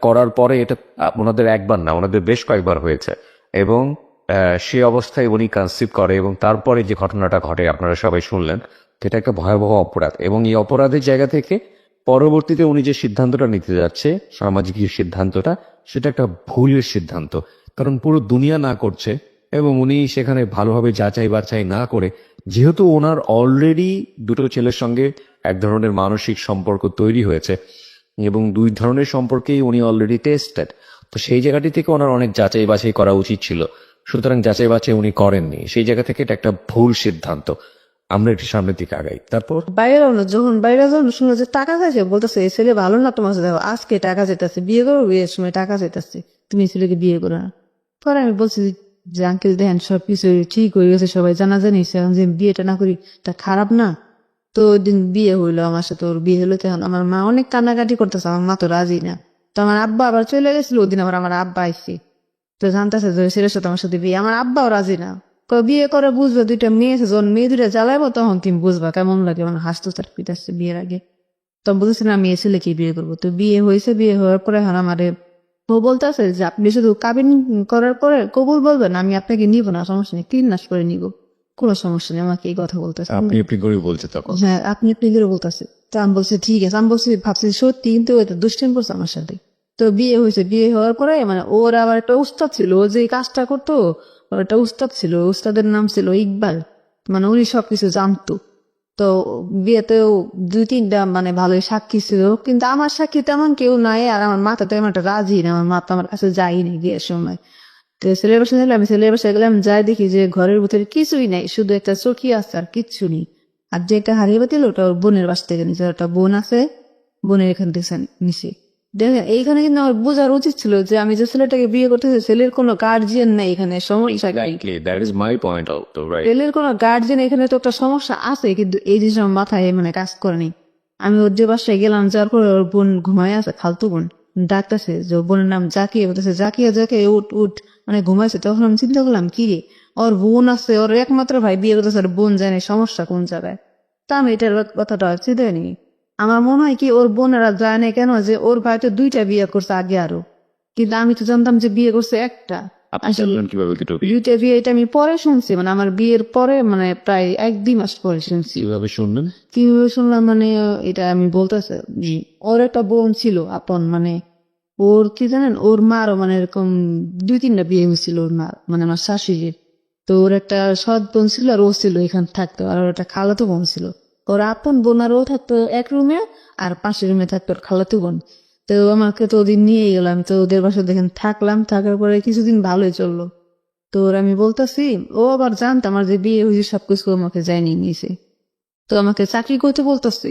করার পরে এটা ওনাদের একবার না, ওনাদের বেশ কয়েকবার হয়েছে। এবং সে অবস্থায় উনি কনসিভ করে এবং তারপরে যে ঘটনাটা ঘটে আপনারা সবাই শুনলেন, এটা একটা ভয়াবহ অপরাধ। এবং এই অপরাধের জায়গা থেকে পরবর্তীতে উনি যে সিদ্ধান্তটা নিতে যাচ্ছে, সামাজিক যে সিদ্ধান্তটা, সেটা একটা ভুলের সিদ্ধান্ত। কারণ পুরো দুনিয়া না করছে এবং উনি সেখানে ভালোভাবে যাচাই বাছাই না করে, যেহেতু ওনার অলরেডি দুটো ছেলের সঙ্গে এক ধরনের মানসিক সম্পর্ক তৈরি হয়েছে এবং দুই ধরনের সম্পর্কেই উনি অলরেডি টেস্টেড, তো সেই জায়গাটি থেকে ওনার অনেক যাচাই বাছাই করা উচিত ছিল। সুতরাং যাচাই বাছাই উনি করেননি, সেই জায়গা থেকে এটা একটা ভুল সিদ্ধান্ত। আমরা একটু সামনের দিকে আগাই। তারপর বাইরে না, যখন বাইরে যখন শুনে যে টাকা চাইছে, বলতেছে এই ছেলে ভালো না, তোমার সাথে দেখো আজকে টাকা চাইতেছে, বিয়ে করো, বিয়ের সময় টাকা চাইতেছে, তুমি এই ছেলেকে বিয়ে করো না। পরে আমি বলছি যে আঙ্কেল দেখেন সবকিছু ঠিক হয়ে গেছে, সবাই জানাজানি, এখন যে বিয়েটা না করি তা খারাপ না। তো ওই দিন বিয়ে হইলো আমার সাথে, ওর বিয়ে হলো, তখন আমার মা অনেক কান্নাকাটি করতেছে, আমার মা তো রাজি না। তো আমার আব্বা আবার চলে গেছিল, ওদিন আমার আব্বা আইসি, তো জানতেছে যে ছেলের সাথে আমার সাথে বিয়ে, আমার আব্বাও রাজি না। বিয়ে করে বুঝবে, দুইটা মেয়ে আছে, যখন মেয়ে দুইটা জ্বালাইবো তখন তুমি বুঝবা কেমন লাগে, মানে হাসতো তার পিতাচ্ছে বিয়ের আগে। তখন বলতেছি না আমি এই ছেলেকে বিয়ে করবো। তো বিয়ে হয়েছে, বিয়ে হওয়ার পরে এখন আমারে ও বলতেছে যে আপনি শুধু কাবিন করার পরে কবুল বলবেন, আমি আপনাকে নিব না, সমস্যা নেই, ক্লিন নাশ করে নিব, কোনো সমস্যা নেই, আমাকে এই কথা বলতেছে। আপনি করে বলছে তখন। হ্যাঁ, আপনি করে বলতেছে। তো আমি বলছি ঠিক আছে, আমি বলছি ভাবছি সত্যি, কিন্তু এটা দুষ্টাইম করছে আমার সাথে। তো বিয়ে হয়েছে, বিয়ে হওয়ার পরে মানে ওর আবার একটা উস্তাদ ছিল, ও যে কাজটা করতো, ওর একটা উস্তাদ ছিল, উস্তাদের নাম ছিল ইকবাল, মানে উনি সবকিছু জানতো। তো বিয়েতেও দুই তিনটা মানে ভালোই সাক্ষী ছিল, কিন্তু আমার সাক্ষী তেমন কেউ নাই, আর আমার মাথা তেমন একটা রাজি না, আমার মা তো আমার কাছে যায়নি বিয়ের সময়। তো ছেলের বাসায় গেলাম, আমি ছেলের বাসায় গেলাম, যাই দেখি যে ঘরের ভিতরে কিছুই নাই, শুধু একটা চকি আছে আর কিচ্ছু নেই। আর যে একটা হারিয়ে বাতিল, ওটা ওর বোনের বাস থেকে নিচে, একটা বোন আছে, বোনের এখান থেকে নিচে। দেখেন এইখানে কিন্তু আমার বোঝার উচিত ছিল যে আমি যে ছেলেটাকে বিয়ে করতেছি, ছেলের কোনো গার্জিয়ান নেই এখানে, সমস্যা কি? That is my point also, right? ছেলের কোনো গার্জিয়ান এখানে তো একটা সমস্যা আছে, কিন্তু এই জিনিস আমার মাথায় মানে কাজ করেনি। আমি ওর যে বাসায় গেলাম, যার পরে ওর বোন ঘুমায় আছে, খালতু বোন ডাকতেছে, যে ওর বোনের নাম জাকিয়া, বলতেছে জাকিয়া জাকিয়া উঠ উঠ, মানে ঘুমাইছে। তখন আমি চিন্তা করলাম কি রে, ওর বোন আছে, ওর একমাত্র ভাই বিয়ে করতেছে, আর বোন জানে সমস্যা কোন জায়গায়। তা আমি এটার কথাটা চিন্তা নি। আমার মনে হয় কি ওর বোনেরা যায় না কেন, যে ওর ভাই তো দুইটা বিয়ে করছে আগে আরো, কিন্তু আমি তো জানতাম যে বিয়ে করছে একটা। আপনি জানলেন কিভাবে দুটো বিয়ে? দুইটা বিয়ে, এটা আমি পরে শুনছি, মানে আমার বিয়ের পরে, মানে প্রায় 1-2 মাস পরে শুনছি। কিভাবে শুনলেন? কিভাবে শুনলাম মানে, এটা আমি বলতেছে, ওর একটা বোন ছিল আপন, মানে ওর কি জানেন, ওর মারও মানে এরকম 2-3টা বিয়ে হয়েছিল ওর মা, মানে আমার শাশুড়ির। তো ওর একটা সৎ বোন ছিল, আর ও ছিল এখানে থাকতো, আর ওর একটা খালাতো বোন ছিল। ওর আপন বোন আর ও থাকতো এক রুমে, আর পাশের রুমে থাকতো ওর খালাতো বোন। তো আমাকে তো ওদিন নিয়ে গেলাম, তো ওদের বাসায় দেখেন থাকলাম, থাকার পরে কিছুদিন ভালোই চললো। তো ওর আমি বলতেছি, ও আবার জানতো আমার যে বিয়ে হয়েছে, সবকিছু আমাকে যায়নি নিয়েছে। তো আমাকে চাকরি করতে বলতেছি।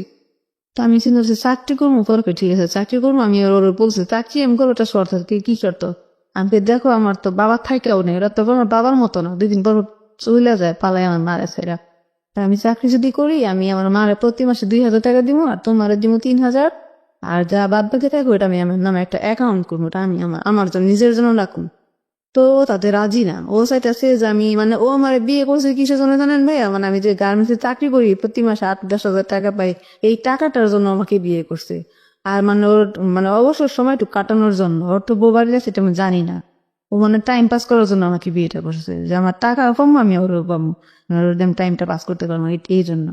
তো আমি চিন্তা করছি চাকরি করবো, করবে ঠিক আছে চাকরি করবো। আমি ওর বলছি চাকরি আমি করবো, এটা শর্ত আর কি শর্ত? আমি দেখো আমার তো বাবা থাকেও নেই, ওরা তো আমার বাবার মতো না, 2 দিন পর চলে যায়, পালায় আমার মারে ছেড়া। আমি চাকরি যদি করি, আমি আমার মারে প্রতি মাসে 2,000 টাকা দিব, আর তোমার দিব 3,000, আর যা বাদ বাকি থাকবে ওটা আমি আমার নামে একটা অ্যাকাউন্ট করবো, ওটা আমি আমার জন্য নিজের জন্য রাখুন। তো তাতে রাজি না, ও চাইতেছে যে আমি, মানে ও আমার বিয়ে করছে কিসের জন্য জানেন ভাইয়া, মানে আমি যে গার্মেন্টসে চাকরি করি, প্রতি মাসে 8-10 হাজার টাকা পাই, এই টাকাটার জন্য আমাকে বিয়ে করছে। আর মানে ওর মানে অবসর সময় একটু কাটানোর জন্য, ওর তো বউ বাড়ি আছে, এটা আমি জানি না, ও মানে টাইম পাস করার জন্য আমাকে বিয়েটা করছে, যে আমার টাকা কম, আমি ওরও পাবো, টাইমটা পাস করতে পারবো এই জন্য।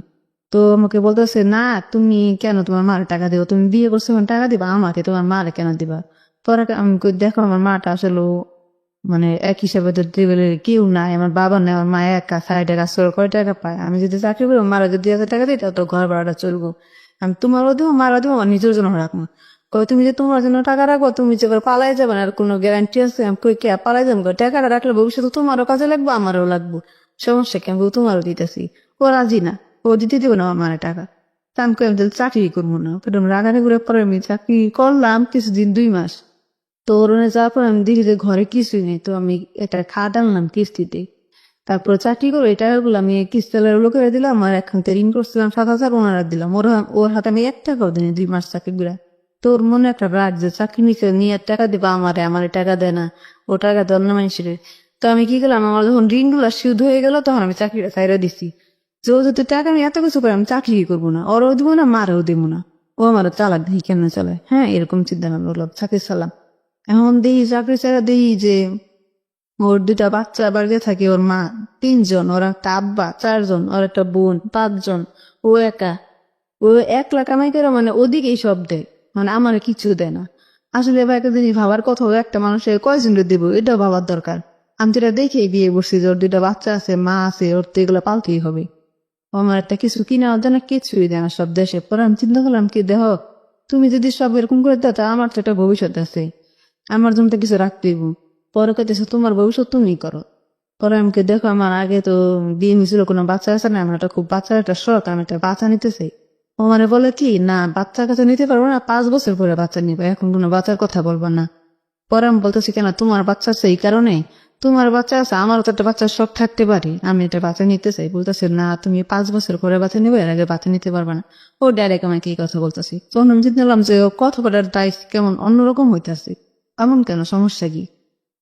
তো আমাকে বলতেছে না, তুমি কেন তোমার মার টাকা দিও, তুমি বিয়ে করছো টাকা দিবা আমাকে, তোমার মারে কেন দিবা? পরে আমি দেখো আমার মাটা আসলে মানে এক হিসাবে তো টেবিলের কেউ নাই, আমার বাবা নেই, আমার মা একা, সাইডে কাজ করে কয় টাকা পায়, আমি যদি চাকরি করি, মারা যদি 2,000 টাকা দিই, তো ঘর ভাড়াটা চলবো। আমি তোমারও দেবো, মারা দেবো, আমার নিজের জন্য রাখবো। কই তুমি যে তোমার জন্য টাকা রাখবো, তুমি যে পালাই যাবে না, আর কোনো গ্যারান্টি আছে? আমি কই কে পালাই যাবো? টাকাটা রাখলে ভবিষ্যতে তোমারও কাজে লাগবে, আমারও লাগবো, সমস্যা কি? আমি তোমারও দিতেছি। ও রাজি না, ও দিতে দেবো না আমার মায়ের টাকা। তা আমি কই আমি তাহলে চাকরি করবো না। রাগানি করে পরে আমি চাকরি করলাম কিছুদিন, 2 মাস। তো ওরনে যাওয়ার পর আমি দেখি যে ঘরে কিছুই নেই, তো আমি একটা খাট আনলাম কিস্তিতে। তারপর চাকরি করে এই টাকাগুলো আমি কিস্তিওয়ালার লোকেরা দিলাম, আর এখান থেকে ঋণ করছিলাম 7,000, ওনারা দিলাম, ওর হাতে আমি 1 টাকাও দিই 2 মাস চাকরি করে। তো তোর মনে একটা রাগ যে চাকরি নিচে নিয়ে টাকা দিবা আমারে টাকা দেয় না, ও টাকা দেন না মানুষের। তো আমি কি করলাম, আমার যখন ঋণগুলো সুদ হয়ে গেল তখন আমি চাকরিটা ছাইড়া দিছি। যে ও যদি টাকা নিয়ে এত কিছু করে আমি চাকরি করবো না, ওরও দিব না মারেও দিব না, ও আমার চালাক দেখি কেমনে চালায়। হ্যাঁ, এরকম চিন্তা ভাবনা হলো, চাকরি চালাম। এখন দেখি চাকরি ছাড়া দেখি যে ওর 2টা বাচ্চা বাড়িতে থাকে, ওর মা 3জন, ওর একটা আব্বা 4জন, ওর একটা বোন 5জন, ও একা। ও 1 লাখ কামাই করে মানে ওদিকেই সব দেয়, মানে আমার কিছু দেয় না। আসলে এবার একটা জিনিস ভাবার কথা, ও একটা মানুষের কয়জনকে দেব এটা ভাবার দরকার। আমি যেটা দেখে বিয়ে করছি যে ওর 2টা বাচ্চা আছে, মা আছে, ওর তো এগুলো পালতেই হবে। ও আমার একটা কিছু কিনা দেয় না, কিছুই দেয় না, সব দেশে। পরে আমি চিন্তা করলাম কি, দেহ তুমি যদি সব এরকম করে দাও তা আমার তো একটা ভবিষ্যৎ আছে, আমার জন্য তো কিছু রাখতেইব। পরে কেছে তোমার ভবিষ্যৎ তুমি করো। পরে আমাকে দেখো, আমার আগে তো বিয়ে মিছিল কোনো বাচ্চা আছে না, আমার একটা খুব বাচ্চার একটা শখ, আমি একটা বাচ্চা নিতে চাই। ও মানে বলে কি, না বাচ্চার কাছে নিতে পারবো না, 5 বছর পরে বাচ্চা নিবে, এখন কোনো বাচ্চার কথা বলবো না। পরে আমি বলতেছি কেন, তোমার বাচ্চা আছে এই কারণে, তোমার বাচ্চা আছে, আমারও তো একটা বাচ্চার শখ থাকতে পারে, আমি একটা বাচ্চা নিতে চাই। বলতেছে না তুমি 5 বছর পরে বাচ্চা নিবে, এর আগে বাচ্চা নিতে পারবে না। ও ডাইরেক্ট আমাকে এই কথা বলতেছি। তখন আমি চিন্তা করলাম যে ও কথা বলার দায়িত্ব কেমন অন্যরকম হইতেছে, এমন কেন, সমস্যা কি?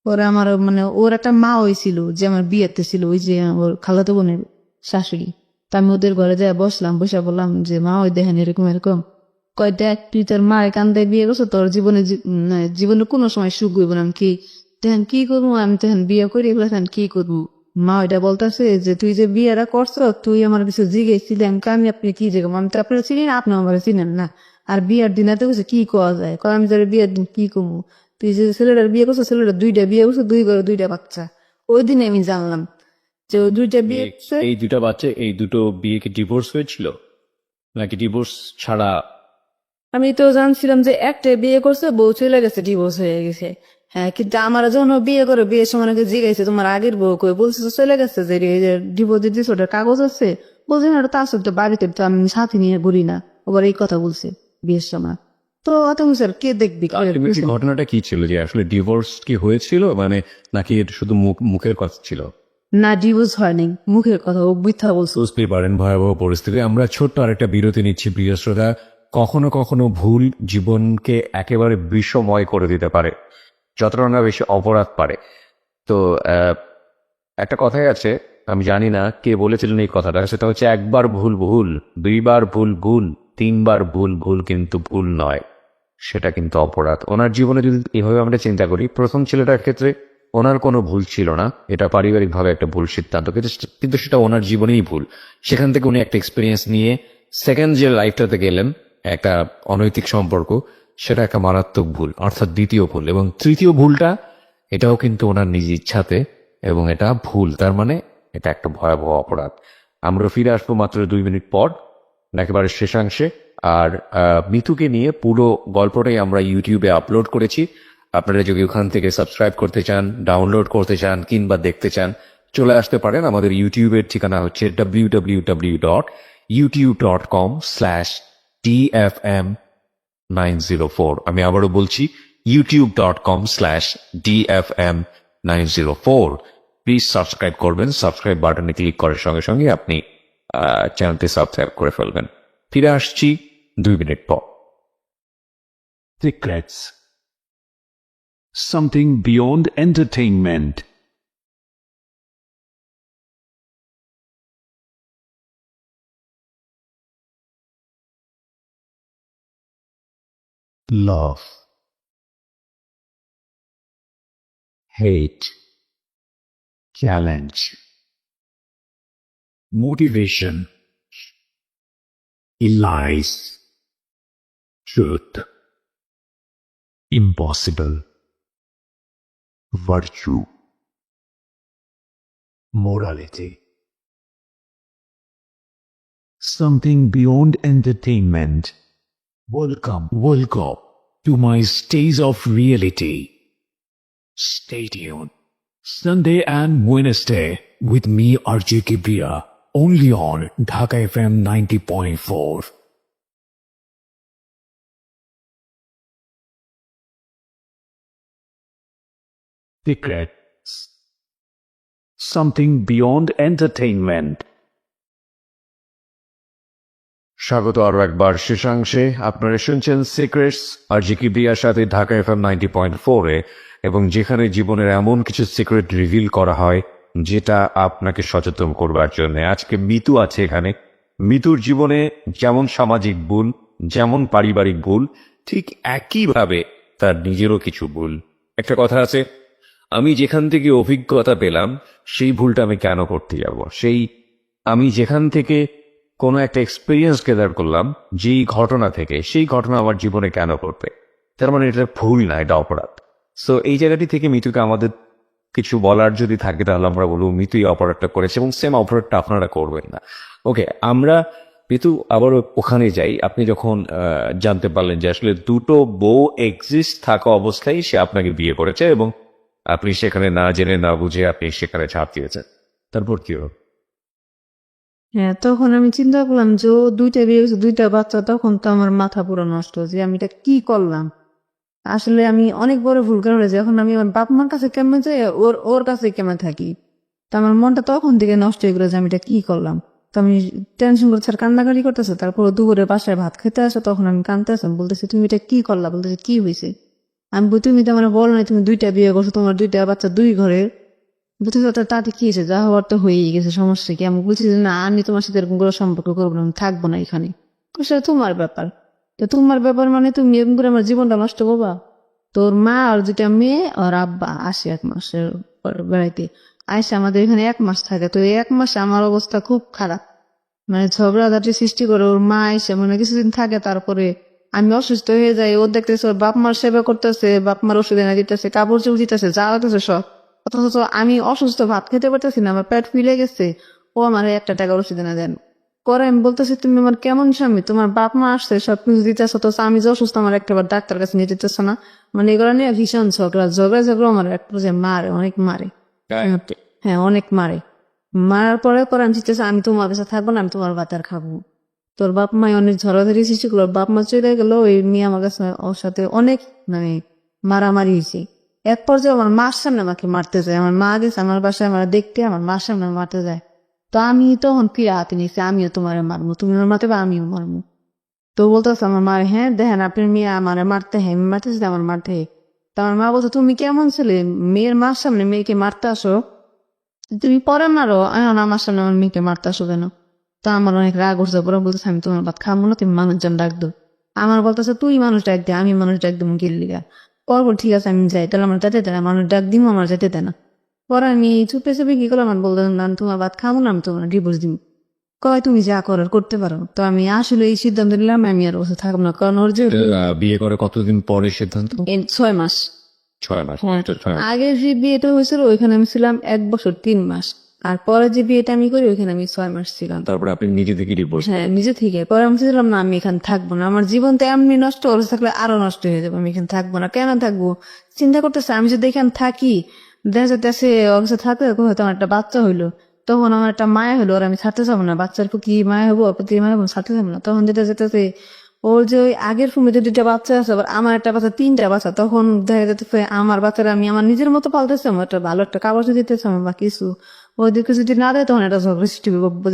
পরে আমার মানে ওর একটা মা হয়েছিল যে আমার বিয়েতে ছিল, ওই যে ওর খালাতো বোনের শাশুড়ি। তা আমি ওদের ঘরে যাই বসলাম, বসে বললাম যে মা ওই দেখেন এরকম এরকম। কয় দেখ তুই তোর মায়ের কান্দায় বিয়ে করছো, তোর জীবনে কোনো সময় সুখ হইব না। আমি কি দেখেন কি করবো, আমি তখন বিয়ে করি বলেছেন কি করবো। মা ওইটা বলতেছে যে তুই যে বিয়েটা করছো, তুই আমার কিছু জিজ্ঞেসছিলি, আমি আপনি কি জিজ্ঞাসা, আমি তো আপনারা চিনি না, আপনি আমার চিনেন না। আর বিয়ের দিন এত কিছু কি করা যায়, কয় আমি তোর বিয়ের দিন কি করবো, তুই যে ছেলেটার বিয়ে করছো, ছেলেটা 2টা বিয়ে করছো, 2 করে 2টা বাচ্চা। ওই দিনে আমি জানলাম যে ও 2টা বিয়ে করছে। এই 2টা বাচ্চা, এই 2টো বিয়ে কি ডিভোর্স হয়েছিল নাকি ডিভোর্স ছাড়া? আমি তো জানছিলাম যে একটা বিয়ে করছে, বউ চলে গেছে, ডিভোর্স হয়ে গেছে। হ্যাঁ, কিন্তু আমার যখন ও বিয়ে করে, বিয়ের সময় নাকি জিজ্ঞাসা তোমার আগের বউ কই, বলছে তো চলে গেছে, যে ডিভোর্স দিতেছে ওটার কাগজ আছে। বলছে না, ওটা তো আসলে তো বাড়িতে, তো আমি সাথে নিয়ে ঘুরি না। আবার এই কথা বলছে বিয়ের সময়। তো অত স্যার কে দেখবি? ঘটনাটা কি ছিল, যে আসলে ডিভোর্স কি হয়েছিল মানে, নাকি এটা শুধু মুখের কথা ছিল? না, ডিভোর্স হয়নি, মুখের কথা, ও মিথ্যা বলছে। বুঝতেই পারেন ভয়াবহ পরিস্থিতি। আমরা ছোট্ট আরেকটা বিরতি নিচ্ছি প্রিয় শ্রোতা। কখনো কখনো ভুল জীবনকে একেবারে বিষময় করে দিতে পারে, যতটা না বেশি অপরাধ পারে। তো একটা কথাই আছে, আমি জানি না কে বলেছিলেন এই কথাটা, সেটা হচ্ছে 1বার ভুল ভুল, 2বার ভুল ভুল, 3বার ভুল ভুল, কিন্তু ভুল নয়, সেটা কিন্তু অপরাধ। ওনার জীবনে যদি এভাবে আমরা চিন্তা করি, প্রথম ছেলেটার ক্ষেত্রে ওনার কোনো ভুল ছিল না, এটা পারিবারিকভাবে একটা ভুল সিদ্ধান্ত, কিন্তু সেটা ওনার জীবনেই ভুল। সেখান থেকে উনি একটা এক্সপিরিয়েন্স নিয়ে সেকেন্ড যে লাইফটাতে গেলেন, একটা অনৈতিক সম্পর্ক, সেটা একটা মারাত্মক ভুল, অর্থাৎ দ্বিতীয় ভুল। এবং তৃতীয় ভুলটা, এটাও কিন্তু ওনার নিজ ইচ্ছাতে, এবং এটা ভুল, তার মানে এটা একটা ভয়াবহ অপরাধ। আমরা ফিরে আসবো মাত্র 2 মিনিট পর, একেবারে শেষাংশে। আর মিতুকে নিয়ে পুরো গল্পটাই আমরা ইউটিউবে আপলোড করেছি। আপনারা যদি ওখান থেকে সাবস্ক্রাইব করতে চান, ডাউনলোড করতে চান, কিংবা দেখতে চান, চলে আসতে পারেন। আমাদের ইউটিউবের ঠিকানা হচ্ছে www.youtube.com/dfm904। আমি আবারও বলছি, youtube.com/dfm904। প্লিজ সাবস্ক্রাইব করবেন। সাবস্ক্রাইব বাটনে ক্লিক করার সঙ্গে সঙ্গে আপনি চ্যানেলটি সাবস্ক্রাইব করে ফেলবেন। ফিরে আসছি 2 মিনিট পর। Secrets. Something beyond entertainment. Love, hate, challenge, motivation, lies, truth, impossible, virtue, morality. Something beyond entertainment. Welcome to my stage of reality. Stay tuned. Sunday and Wednesday with me, RJ Kibria, only on Dhaka FM 90.4. Secrets. Something beyond entertainment. স্বাগত আরো একবার শেষাংশে। আপনারা শুনছেন secrets আর জিকি বিয়ার সাথে Dhaka FM 90.4-এ, এবং যেখানে জীবনের এমন কিছু সিক্রেট রিভিল করা হয় যেটা আপনাকে সচেতন করবার জন্য। আজকে মিতু আছে এখানে। মিতুর জীবনে যেমন সামাজিক ভুল, যেমন পারিবারিক ভুল, ঠিক একইভাবে তার নিজেরও কিছু ভুল। একটা কথা আছে, আমি যেখান থেকে অভিজ্ঞতা পেলাম সেই ভুলটা আমি কেন করতে যাব। আমি যেখান থেকে কোনো একটা এক্সপিরিয়েন্স গেদার করলাম যেই ঘটনা থেকে, সেই ঘটনা আমার জীবনে কেন করবে, তার মানে এটা ভুল না, এটা অপরাধ। সো এই জায়গাটি থেকে মিতুকে আমাদের কিছু বলার যদি থাকে তাহলে আমরা বলবো মিতু এই অপরাধটা করেছে এবং সেম অপরাধটা আপনারা করবেন না। ওকে, আমরা মিতু আবার ওখানে যাই। আপনি যখন জানতে পারলেন যে আসলে দুটো বউ এক্সিস্ট থাকা অবস্থায় সে আপনাকে বিয়ে করেছে এবং আপনি সেখানে না জেনে না বুঝে আপনি সেখানে ছাপ দিয়েছেন, তারপর কি হলো? হ্যাঁ, তখন আমি চিন্তা করলাম যে ও দুইটা বিয়ে হয়েছে, দুইটা বাচ্চা, তখন তো আমার মাথা পুরো নষ্ট, যে আমি এটা কি করলাম। আসলে আমি অনেক বড় ভুল করেছি। এখন আমি আমার বাপ মার কাছে কেমন যাই, ওর কাছে কেমন থাকি, তো আমার মনটা তখন থেকে নষ্ট হয়ে গেলো যে আমি এটা কি করলাম। তো আমি টেনশন করছি আর কান্নাকাটি করতেছে। তারপর দুপুরে বাসায় ভাত খেতে আসো, তখন আমি কাঁদতেছি, বলতেছি তুমি এটা কি করলা, বলতেছি কি হয়েছে। আমি বলি তুমি তো আমার বলো না তুমি দুইটা বিয়ে করছো, তোমার দুইটা বাচ্চা, দুই ঘরের। বলতেছি তাতে কি হয়েছে, যা হওয়ার তো হয়েই গেছে, সমস্যা কি। আমি বলছি যে না, আমি তোমার সাথে এরকম করে সম্পর্ক করবো না, আমি থাকবো না এখানে। সেটা তোমার ব্যাপার। তো তোমার ব্যাপার মানে তুমি এরকম করে আমার জীবনটা নষ্ট করবা। তোর মা আর দুটা মেয়ে আর আব্বা আসে 1 মাসের বেড়াইতে, আইসে আমাদের এখানে 1 মাস থাকে। তো এই 1 মাসে আমার অবস্থা খুব খারাপ, মানে ঝগড়াঝাটি সৃষ্টি করে। ওর মা এসে মানে কিছুদিন থাকে, তারপরে আমি অসুস্থ হয়ে যাই। ও দেখতেছে ওর বাপ মার সেবা করতেছে, বাপ মার ওষুধ এনে দিতেছে, কাপড় চোপড় দিতেছে, যা হতেছে সব। অথচ আমি অসুস্থ, ভাত খেতে পারতেছি না, আমার পেট ফুলে গেছে। ও আমার 1 টাকা ওষুধ এনে দেন পরে। আমি বলতেছি তুমি আমার কেমন স্বামী, তোমার বাপ মা আসছে সবকিছু দিতেছো, তো আমি যে অসুস্থ আমার একটাবার ডাক্তার কাছে নিয়ে যেতেছো না। মানে এগুলো নিয়ে ভীষণ ঝগড়া আমার এক পর্যায়ে মারে, অনেক মারে। হ্যাঁ, অনেক মারে। মারার পরে আমি চিন্তা আমি তোমার কাছে থাকবো না, আমি তোমার ভাত আর খাবো। তোর বাপ মা অনেক ঝড়াঝড়ি সৃষ্টি করলো, বাপ মা চলে গেল, ওই মেয়ে আমার কাছে ওর সাথে অনেক মানে মারামারি হয়েছে। এক পর্যায়ে আমার মার সামনে আমাকে মারতে যায়। আমার মা গেছে আমার বাসায় আমার দেখতে, আমার মার সামনে মারতে যায়। তো আমি তখন ফিরে হাতে নিয়েছি, আমিও তোমার মারবো, তুমি আমার মারতে বা আমিও মারবো। তো বলতেছে আমার মা, হ্যাঁ দেখেন আপনার মেয়ে আমার মারতে, হ্যাঁ আমি মারতেছি, আমার মারতে। তো আমার মা বলতো তুমি কেমন ছেলে, মেয়ের মার সামনে মেয়েকে মারতে আসো, তুমি পরে মারো, এখন আমার সামনে আমার মেয়েকে মারতে আসো কেন। তো আমার অনেক রাগ উঠছে। পরে বলতেছে আমি তোমার ভাত খাবো না, তুমি মানুষজন ডাক দো। আমার বলতেছে তুই মানুষ ডাক দে, আমি মানুষ ডাক দেবো গিল্লিগা। পরপর ঠিক আছে আমি যাই, তাহলে আমার যেতে দেয় না, মানুষ ডাক দিব, আমার যেতে দেয় না। পরে আমি চুপে চুপে কি করলাম, আমি বলতাম না তোমার ভাত খাবো না, আমি তোমার ডিভোর্স দিব। কয় তুমি যা করার করতে পারো। তো আমি আসলে এই সিদ্ধান্ত নিলাম আমি আর বসে থাকবো না, কারণ ওর যে বিয়ে করে কতদিন পরে সিদ্ধান্ত? 6 মাস 6 মাস। আগে যে বিয়েটা হয়েছিল ওইখানে আমি ছিলাম 1 বছর 3 মাস, আর পরে যে বিয়েটা আমি করি ওইখানে আমি 6 মাস ছিলাম। তারপরে আপনি নিজে থেকে ডিভোর্স? হ্যাঁ, নিজে থেকে। পরে আমি চিন্তাম না আমি এখানে থাকবো না, আমার জীবন তো এমনি নষ্ট, ওর থাকলে আরো নষ্ট হয়ে যাবে, আমি এখানে থাকবো না। কেন থাকবো চিন্তা করতেছে, আমি যদি এখানে থাকি দেখা যাচ্ছে ওর কাছে থাকলে হয়তো আমার একটা বাচ্চা হইলো, তখন আমার একটা মায়া হলো, আর আমি ছাড়তে যাবো না, বাচ্চার প্রতি মায়া হবো, ওর প্রতি মায়া হবো, ছাড়তে যাবো না। তখন যেটা যেতেছে ওর যে ওই আগের ফ্যামিলিতে 2টা বাচ্চা আছে, আবার আমার একটা বাচ্চা, 3টা বাচ্চা, তখন দেখা যেতেছে আমার বাচ্চারা আমি আমার নিজের মতো পালতেছি, আমার একটা ভালো একটা কাগজ দিতেছে আমার বা কিছু, ওইদিকে যদি না দেয় তখন একটা ঝগড়া সৃষ্টি করবো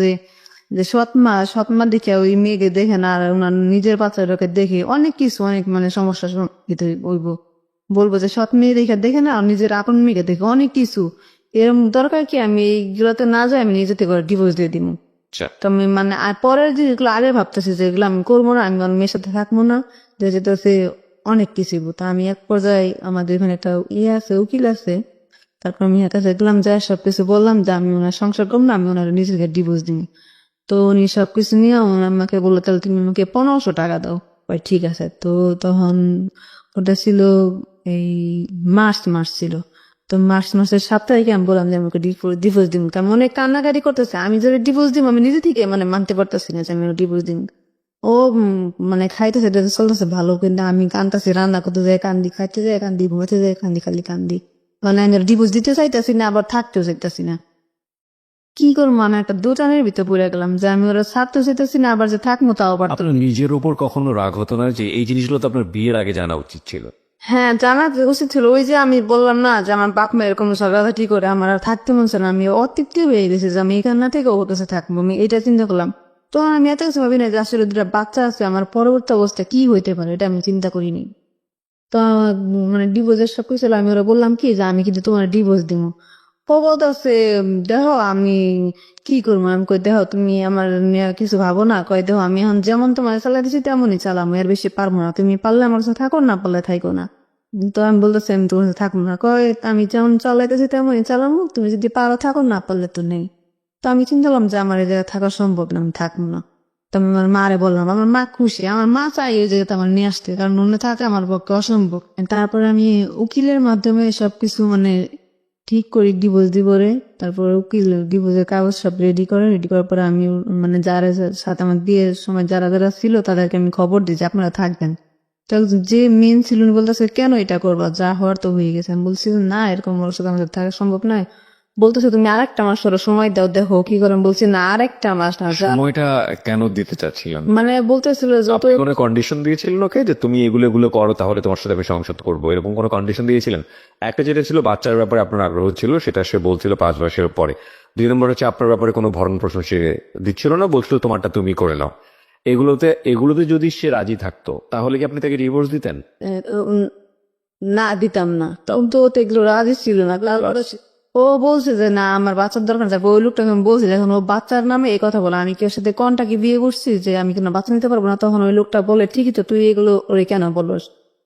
যে সৎমা দেখে ওই মেয়েকে দেখে না, আর ওনার নিজের বাচ্চাটাকে দেখে অনেক কিছু, অনেক মানে সমস্যা বলবো যে সৎ মেয়ে দেখে না, আর নিজের আপন মেয়েকে দেখে অনেক কিছু। এরকম দরকার কি আমি এইগুলোতে না যাই, আমি নিজে থেকে ডিভোর্স দিয়ে দিব। তো আমি মানে আর পরের যেগুলো আগে ভাবতেছি যে এগুলো আমি করবো না, আমি আমার মেয়ের সাথে থাকবো না, যে যেটা অনেক কিছু। তা আমি এক পর্যায়ে আমাদের এখানে একটা আছে, উকিল আছে, তারপর আমি হাতে দেখলাম যে সবকিছু বললাম যে আমি ওনার সংসার করবো না, আমি ওনার নিজেকে ডিভোর্স দিব। তো উনি সবকিছু নিয়ে আমাকে বললো তাহলে তুমি আমাকে 1500 টাকা দাও। ঠিক আছে। তো তখন ওটা ছিল এই মার্চ ছিল। তো মার্চ মাসের 7 তারিখে আমি বললাম যে আমাকে ডিভোর্স দিব। কারণ অনেক কান্নাকাটি করতেছে, আমি যদি ডিভোর্স দিব আমি নিজে থেকে মানে মানতে পারতেছি না যে আমি ডিভোর্স দিব। ও মানে খাইতেছে চলতেছে ভালো, কিন্তু আমি কান্দাছি, রান্না করতে যাই কান্দি, খাইতে যাই কান্দি, ঘুমাতে যাই কান্দি, খালি কান্দি। মানে আমি ডিভোর্স দিতে চাইতেছি না, আবার থাকতেও চাইতেছি না। কি করবো, মানে একটা দোটানের ভিতরে পড়ে গেলাম যে আমি ওরা ছাড়তে চাইতেছি না, আবার যে থাকবো তাও পারতাম। আপনার নিজের উপর কখনো রাগ হতো না যে এই জিনিসগুলো তো আপনার বিয়ের আগে জানা উচিত ছিল? হ্যাঁ, জানা উচিত ছিল। ওই যে আমি বললাম না যে আমার বাপ মা এরকম ঝগড়াঝাটি করে আমার আর থাকতে মন চায় না, আমি অতৃপ্তি হয়ে গেছি যে আমি এখান না থেকে ওর কাছে থাকবো। আমি এটা চিন্তা করলাম। তো আমি এত কিছু ভাবি না যে আসলে দুটা বাচ্চা আছে, আমার পরবর্তী অবস্থা কি হইতে পারে এটা আমি চিন্তা করিনি। তো আমার মানে ডিভোর্সের সব কিছু হলো, আমি ওরা বললাম কি যে আমি কিন্তু তোমার ডিভোর্স দিব। ও বলতেছে দেখো আমি কি করবো। আমি কই দেখো তুমি আমার নিয়ে কিছু ভাবো না। কয় দেখো আমি এখন যেমন তোমার চালাই দিচ্ছি তেমনই চালামো, এর বেশি পারবো না। তুমি পারলে আমার সাথে থাকো, না পারলে থাকো না। তো আমি বলতেছি আমি তোমার সাথে থাকবো না। কয় আমি যেমন চালাইতেছি তেমনই চালামো, তুমি যদি পারো থাকো, না পারলে তো নেই। তো আমি চিন্তা করলাম যে আমার এই জায়গায় থাকা সম্ভব না, আমি থাকবো না। তো আমি আমার মারে বললাম, আমার মা খুশি, আমার মা চাই ওই জায়গাতে আমার নিয়ে আসতে, কারণ অন্য থাকে আমার পক্ষে অসম্ভব। তারপরে আমি উকিলের মাধ্যমে সবকিছু মানে ঠিক করি ডিভোর্স দিবরে। তারপর উকিল ডিভোর্সের কাগজ সব রেডি করার পরে আমি মানে যারা সাথে আমার বিয়ের সময় যারা যারা ছিল তাদেরকে আমি খবর দিই যে আপনারা থাকবেন। তো যে মেন ছিল উনি বলতেছে কেন এটা করবা, যা হওয়ার তো হয়ে গেছে। আমি বলছি না এরকম ওর সাথে আমাদের থাকা সম্ভব নয়। বলতেছে তুমি আরেকটা মাস ধরো সময় দাও, দেখো কি করে। আমি বলছি না আরেকটা মাস না, সময়টা কেন দিতে চাচ্ছিলেন? মানে বলতেছিল যত আপনি কোনো কন্ডিশন দিয়েছিলেন ওকে যে তুমি এগুলো এগুলো করো তাহলে তোমার সাথে আমি সংসার করবো, এরকম কোনো কন্ডিশন দিয়েছিলেন? একটা যেটা ছিল বাচ্চার ব্যাপারে আপনার আগ্রহ ছিল, সেটা সে বলছিল 5 বছরের পরে। 2 নম্বর হচ্ছে আপনার ব্যাপারে কোনো ভরণ পোষণ সে দিচ্ছিল না, বলছিল তোমারটা তুমি করে নাও। এগুলোতে যদি সে রাজি থাকতো তাহলে কি আপনি তাকে ডিভোর্স দিতেন? উম, না দিতাম না। তখন তো ও তো এগুলো রাজি ছিল না। ও বলছে যে না আমার বাচ্চার দরকার যাবে। ওই লোকটাকে আমি বলছি যখন ও বাচ্চার নামে এই কথা বলে, আমি কি ওর সাথে কোনটাকে বিয়ে করছি যে আমি কেন বাচ্চা নিতে পারবো না, তখন ওই লোকটা বলে ঠিকই তো তুই এগুলো ওরে কেন বলস,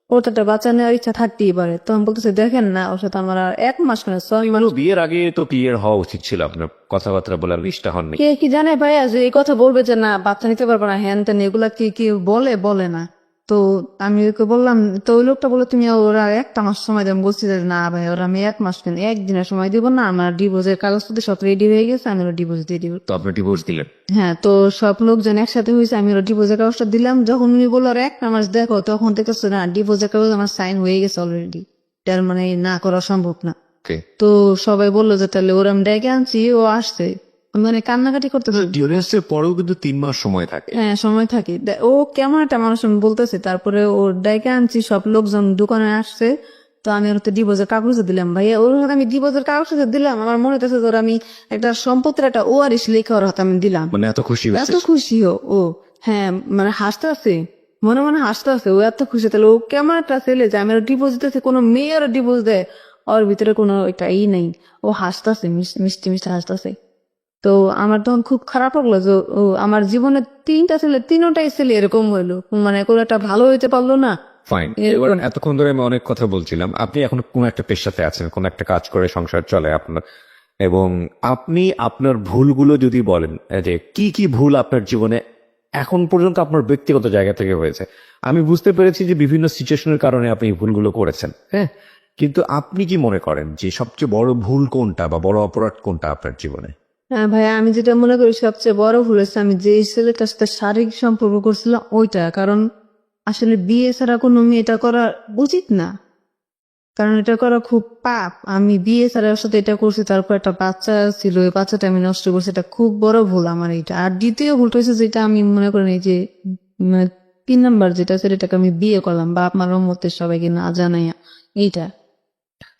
ওর তো একটা বাচ্চা নেওয়ার ইচ্ছা থাকতেই পারে। তখন বলতেছে দেখেন না ওর সাথে আমার আর 1 মাস কেন 6 মাস। বিয়ের আগে তো ক্লিয়ার হওয়া উচিত ছিল আপনার, কথাবার্তা বলার ইচ্ছা হননি। কে কি জানে ভাইয়া যে এই কথা বলবে যে না বাচ্চা নিতে পারবো না হ্যান তেন, এগুলা কি কি বলে না। তো আমি ওকে বললাম, তো ওই লোকটা বলে তুমি ওরা 1 মাস সময় দেন। বলছি যে না ভাই ওরা আমি 1 মাস কেন 1 দিনের সময় দিব না, আমার ডিভোর্সের কাগজপত্র সব রেডি হয়ে গেছে, আমি ওরা ডিভোর্স দিয়ে দিব। তো আপনি ডিভোর্স দিলেন? হ্যাঁ, তো সব লোকজন একসাথে হয়েছে, আমি ওরা ডিভোর্সের কাগজটা দিলাম। যখন উনি বললো আর 1 মাস দেখো, তখন দেখতেছে না ডিভোর্সের কাগজ আমার সাইন হয়ে গেছে অলরেডি, তার মানে না করা সম্ভব না। ওকে। তো সবাই বললো যে তাহলে ওরা আমি ডেকে আনছি, ও আসছে। আমি মানে কান্নাকাটি করতেছে। ডিভোর্সের পরেও কিন্তু 3 মাস সময় থাকে। হ্যাঁ সময় থাকে। ও কেমন একটা মানুষ আমি বলতেছি। তারপরে ওর ডাইকে আনছি, সব লোকজন দোকানে আসছে। তো আমি ওর ডিভোর্সের কাগজ দিলাম। ভাইয়া ওর হাতে আমি ডিভোর্সের কাগজ দিলাম, আমার মনে হচ্ছে ওর আমি একটা সম্পত্তির একটা ওয়ারিশ লেখা ওর হাতে আমি দিলাম। মানে এত খুশি হয়েছে? এত খুশি ও হ্যাঁ মানে হাসতে আছে, মনে মনে হাসতে আছে। ও এত খুশি, তাহলে ও কেমন একটা ছেলে যে আমি ওর ডিভোর্স দিতেছি, কোনো মেয়ে ওর ডিভোর্স দেয় ওর ভিতরে কোনো একটা নেই। ও হাসতেছে, মিষ্টি মিষ্টি হাসতেছে। তো আমার তখন খুব খারাপ লাগলো যে ও আমার জীবনে 3টা ছেলে, 3টাই ছেলে এরকম হইলো, মানে কোনো একটা ভালো হইতে পারলো না। ফাইন। এবার এতক্ষণ ধরে আমি অনেক কথা বলছিলাম, আপনি এখন কোন একটা পেশাতে আছেন, কোন একটা কাজ করে সংসার চলে আপনার, এবং আপনি আপনার ভুলগুলো যদি বলেন যে কি কি ভুল আপনার জীবনে এখন পর্যন্ত আপনার ব্যক্তিগত জায়গা থেকে হয়েছে। আমি বুঝতে পেরেছি যে বিভিন্ন সিচুয়েশনের কারণে আপনি এই ভুলগুলো করেছেন, হ্যাঁ, কিন্তু আপনি কি মনে করেন যে সবচেয়ে বড় ভুল কোনটা বা বড় অপরাধ কোনটা আপনার জীবনে? হ্যাঁ ভাইয়া, আমি যেটা মনে করি সবচেয়ে বড় ভুল হচ্ছে আমি যে ছেলেটার সাথে শারীরিক সম্পর্ক করছিলাম ওইটা। কারণ আসলে বিয়ে ছাড়া কোনো মেয়ে এটা করা উচিত না, কারণ এটা করা খুব পাপ। আমি বিয়ে ছাড়া ওর সাথে এটা করছি, তারপর একটা বাচ্চা ছিল, ওই বাচ্চাটা আমি নষ্ট করছি, এটা খুব বড় ভুল আমার এইটা। আর দ্বিতীয় ভুলটা হচ্ছে যেটা আমি মনে করি এই যে 3 নাম্বার যেটা ছেলেটাকে আমি বিয়ে করলাম বাপ মার মতে সবাইকে না জানাইয়া, এইটা।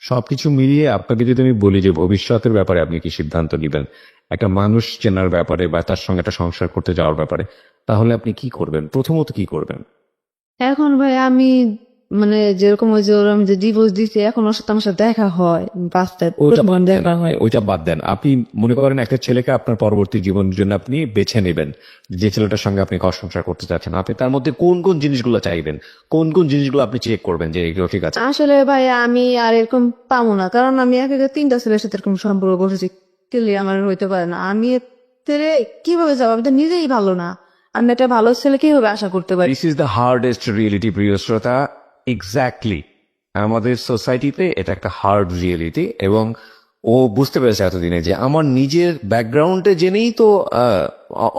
সবকিছু মিলিয়ে আপনাকে যদি আমি বলি যে ভবিষ্যতের ব্যাপারে আপনি কি সিদ্ধান্ত নেবেন, একটা মানুষ চেনার ব্যাপারে বা তার সঙ্গে একটা সংসার করতে যাওয়ার ব্যাপারে, তাহলে আপনি কি করবেন? প্রথমত কি করবেন? এখন ভাই আমি মানে যেরকম ওই যে ওর আমি যে ডিভোর্স দিচ্ছি, এখন ওর সাথে আমার সাথে দেখা হয় বাস্তবে, দেখা হয়। ওইটা বাদ দেন। আপনি মনে করেন একটা ছেলেকে আপনার পরবর্তী জীবনের জন্য আপনি বেছে নেবেন, যে ছেলেটার সঙ্গে আপনি ঘর সংসার করতে চাচ্ছেন, আপনি তার মধ্যে কোন কোন জিনিসগুলো চাইবেন, কোন কোন জিনিসগুলো আপনি চেক করবেন যে এগুলো ঠিক আছে? আসলে ভাই আমি আর এরকম পাবো না, কারণ আমি একে 3টা ছেলের সাথে এরকম সম্পর্ক করছি, কেলে আমার হইতে পারে না। আমি এতে কিভাবে যাবো? আমি তো নিজেই ভালো না, আমি একটা ভালো ছেলে কিভাবে আশা করতে পারি? This is the hardest reality, প্রিয় শ্রোতা। এক্স্যাক্টলি, আমাদের সোসাইটিতে এটা একটা হার্ড রিয়েলিটি, এবং ও বুঝতে পেরেছে এতদিনে যে আমার নিজের ব্যাকগ্রাউন্ডে জেনেই তো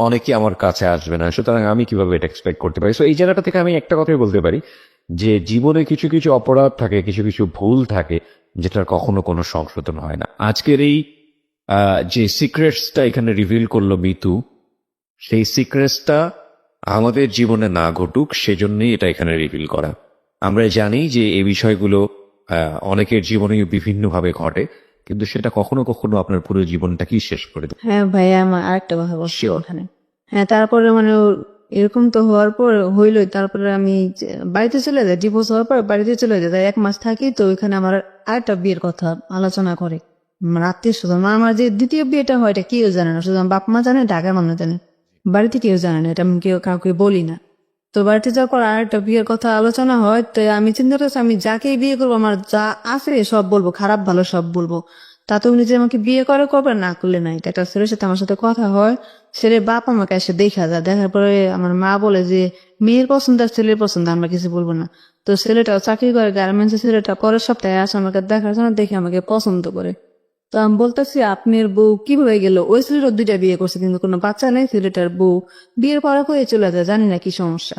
অনেকে আমার কাছে আসবে না, সুতরাং আমি কিভাবে এটা এক্সপেক্ট করতে পারি? সো এই জায়গাটা থেকে আমি একটা কথাই বলতে পারি যে জীবনে কিছু কিছু অপরাধ থাকে, কিছু কিছু ভুল থাকে, যেটার কখনো কোনো সংশোধন হয় না। আজকের এই যে সিক্রেটসটা এখানে রিভিল করলো মিতু, সেই সিক্রেটসটা আমাদের জীবনে না ঘটুক সেজন্যই এটা এখানে রিভিল করা। আমরা জানি যে এই বিষয়গুলো অনেকের জীবনে বিভিন্নভাবে ঘটে, কিন্তু সেটা কখনো কখনো আপনার পুরো জীবনটাকেই শেষ করে দেয়। হ্যাঁ ভাই, আমার আরেকটা কথা বলছি ওখানে, হ্যাঁ তারপরে মানে এরকম তো হওয়ার পর হইলই, তারপরে আমি বাড়িতে চলে যাই, ডিভোর্স হওয়ার পর বাড়িতে চলে যাই, 1 মাস থাকি। তো ওইখানে আমার আরেকটা বিয়ের কথা আলোচনা করে আত্মীয় স্বজন। আমার যে দ্বিতীয় বিয়েটা হয় এটা কেউ জানে না, শুধু আমার বাপ মা জানে, ঢাকার মানুষ জানে, বাড়িতে কেউ জানে না, এটা আমি কেউ কাউকে বলি না। তো বাড়িতে যাওয়ার পর আরেকটা বিয়ের কথা আলোচনা হয়। তো আমি চিন্তা করছি আমি যাকেই বিয়ে করবো আমার যা আছে সব বলবো, খারাপ ভালো সব বলবো। তাতে উনি যে আমাকে বিয়ে করবে না করলে না, এটা একটা ছেলের সাথে আমার সাথে কথা হয়, ছেলের বাপ আমাকে এসে দেখা যায়, দেখার পরে আমার মা বলে যে মেয়ের পছন্দ আর ছেলের পছন্দ আমরা কিছু বলবো না। তো ছেলেটাও চাকরি করে গার্মেন্টসে, ছেলেটা পরের সপ্তাহে আসে আমাকে দেখার জন্য, দেখে আমাকে পছন্দ করে। তো আমি বলতেছি আপনার বউ কিভাবে গেল? ওই ছেলেটার 2টা বিয়ে করছে কিন্তু কোনো বাচ্চা নেই, ছেলেটার বউ বিয়ের পরে হয়ে চলে যায়, জানি না কি সমস্যা।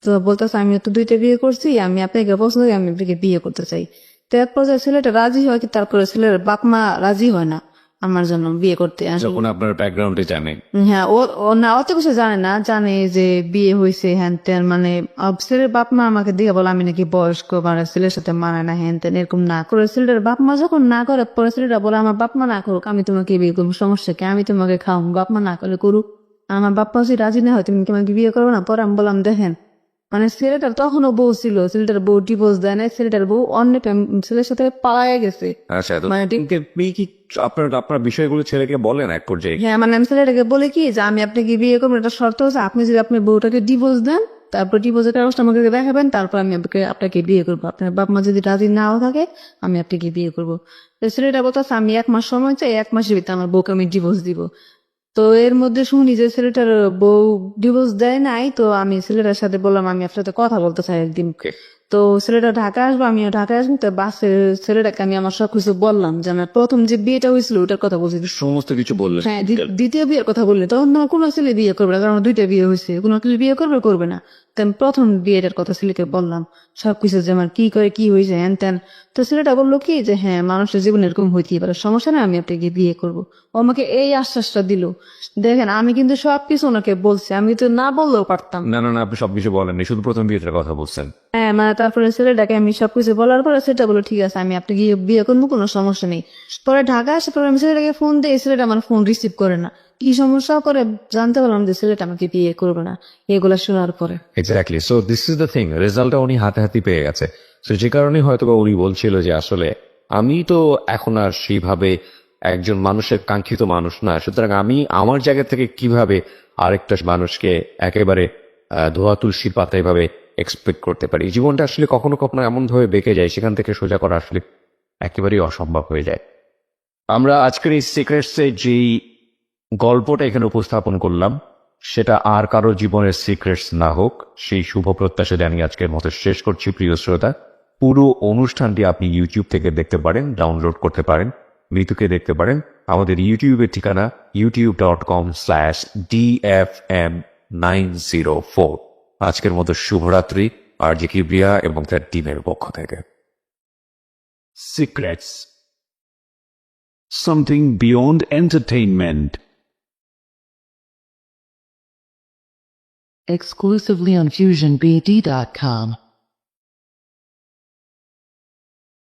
তো বলতেছে আমি তো 2টা বিয়ে করছি, আমি আপনাকে পছন্দ করি, আমি আপনাকে বিয়ে করতে চাই। তো এক পর্যায়ে ছেলেটা রাজি হয়, কি তারপরে ছেলের বাপ মা রাজি হয় না আমার জন্য বিয়ে করতে আসলে। যখন আপনার ব্যাকগ্রাউন্ডে জানে হ্যাঁ ও না অত কিছু জানে না, জানে যে বিয়ে হয়েছে হ্যান ত্যান, মানে ছেলের বাপ মা আমাকে দিয়ে বলে আমি নাকি বয়স্ক, মানে ছেলের সাথে মানায় না হ্যান ত্যান, এরকম না করে ছেলেটার বাপ মা যখন না করে, পরে ছেলেটা বলে আমার বাপ মা না করুক, আমি তোমাকে বিয়ে করবো, সমস্যা কি, আমি তোমাকে খাও, বাপ মা না করলে করুক, আমার বাপ মা যদি রাজি না হয় তুমি কি আমাকে বিয়ে করবো না? পরে আমি বললাম দেখেন, মানে ছেলেটার তখনও বউ ছিল, ছেলেটার বউ ডিভোর্স দেয় না, ছেলেটার বউ অন্য ছেলের সাথে পালায় গেছে। আচ্ছা তো মানে আপনি কি আপনার বিষয়গুলো ছেলেকে বলেন এক পর্যায়ে? হ্যাঁ মানে আমি ছেলেটাকে বলে কি যে আমি আপনাকে বিয়ে করবো, এটা শর্ত হচ্ছে আপনি যদি আপনার বউটাকে ডিভোর্স দেন, তারপর ডিভোর্সের কাগজটা আমাকে দেখাবেন, তারপর আমি আপনাকে বিয়ে করবো, আপনার বাপ মা যদি রাজি নাও থাকে আমি আপনাকে বিয়ে করবো। তো ছেলেটা বলতেছে আমি 1 মাস সময় চাই, 1 মাসের ভিতরে আমার বউকে আমি ডিভোর্স দিব। তো এর মধ্যে শুনি যে ছেলেটার বউ ডিভোর্স দেয় নাই। তো আমি ছেলেটার সাথে বললাম আমি আপনার সাথে কথা বলতে চাই একদিন। তো ছেলেটা ঢাকা আসবো, আমিও ঢাকায় আসবো। তো বাসে ছেলেটাকে আমি আমার সবকিছু বললাম, যে আমার প্রথম যে বিয়েটা হয়েছিল ওটার কথা বলছি। সমস্ত কিছু বললেন? হ্যাঁ দ্বিতীয় বিয়ের কথা বললে তখন তোমার কোনো ছেলে বিয়ে করবে না, কারণ আমার 2টা বিয়ে হয়েছে, কোনো ছেলে বিয়ে করবে না। তো আমি প্রথম বিয়েটার কথা ছেলেকে বললাম সবকিছু, যে আমার কি করে কি হয়েছে হ্যান ত্যান। তো ছেলেটা বললো কি যে হ্যাঁ মানুষের জীবনে এরকম হইতেই পারে, সমস্যা না, আমি আপনাকে বিয়ে করবো। ও আমাকে এই আশ্বাসটা দিল। দেখেন আমি কিন্তু সবকিছু ওনাকে বলছি, আমি তো না বললেও পারতাম। না না না, আপনি সবকিছু বলেননি, শুধু প্রথম বিয়েটার কথা বলছেন। হ্যাঁ মানে তারপরে ছেলেটাকে আমি সবকিছু বলার পরে সেটা বলো ঠিক আছে আমি আপনাকে বিয়ে করবো, কোনো সমস্যা নেই। পরে ঢাকা আসে পরে আমি ছেলেটাকে ফোন দিই, ছেলেটা আমার ফোন রিসিভ করে না, কি সমস্যা করে জানতে পারলাম যে ছেলেটা আমাকে বিয়ে করবে না। এগুলা শোনার পরে exactly, so this is the thing, রেজাল্টটা উনি হাতে পেয়ে গেছে। তো যে কারণে হয়তো বা উনি বলছিল যে আসলে আমি তো এখন আর সেইভাবে একজন মানুষের কাঙ্ক্ষিত মানুষ না, সুতরাং আমি আমার জায়গা থেকে কিভাবে আরেকটা মানুষকে একেবারে ধোয়া তুলসীর পাতা এভাবে এক্সপেক্ট করতে পারি। জীবনটা আসলে কখনো কখনো এমন ভাবে বেঁকে যায়, সেখান থেকে সোজা করা আসলে একেবারেই অসম্ভব হয়ে যায়। আমরা আজকের এই সিক্রেটসে যেই গল্পটা এখানে উপস্থাপন করলাম, সেটা আর কারো জীবনের সিক্রেটস না হোক, সেই শুভ প্রত্যাশা জানিয়ে আজকের মতো শেষ করছি। প্রিয় শ্রোতা, পুরো অনুষ্ঠানটি আপনি ইউটিউব থেকে দেখতে পারেন, ডাউনলোড করতে পারেন, মৃত্যুকে দেখতে পারেন। আমাদের ইউটিউবের ঠিকানা youtube.com/dfm904। আজকের মতো শুভরাত্রি, আর জি কিবরিয়া এবং তার টিমের পক্ষ থেকে। Secrets. Something beyond entertainment. Exclusively on FusionBD.com.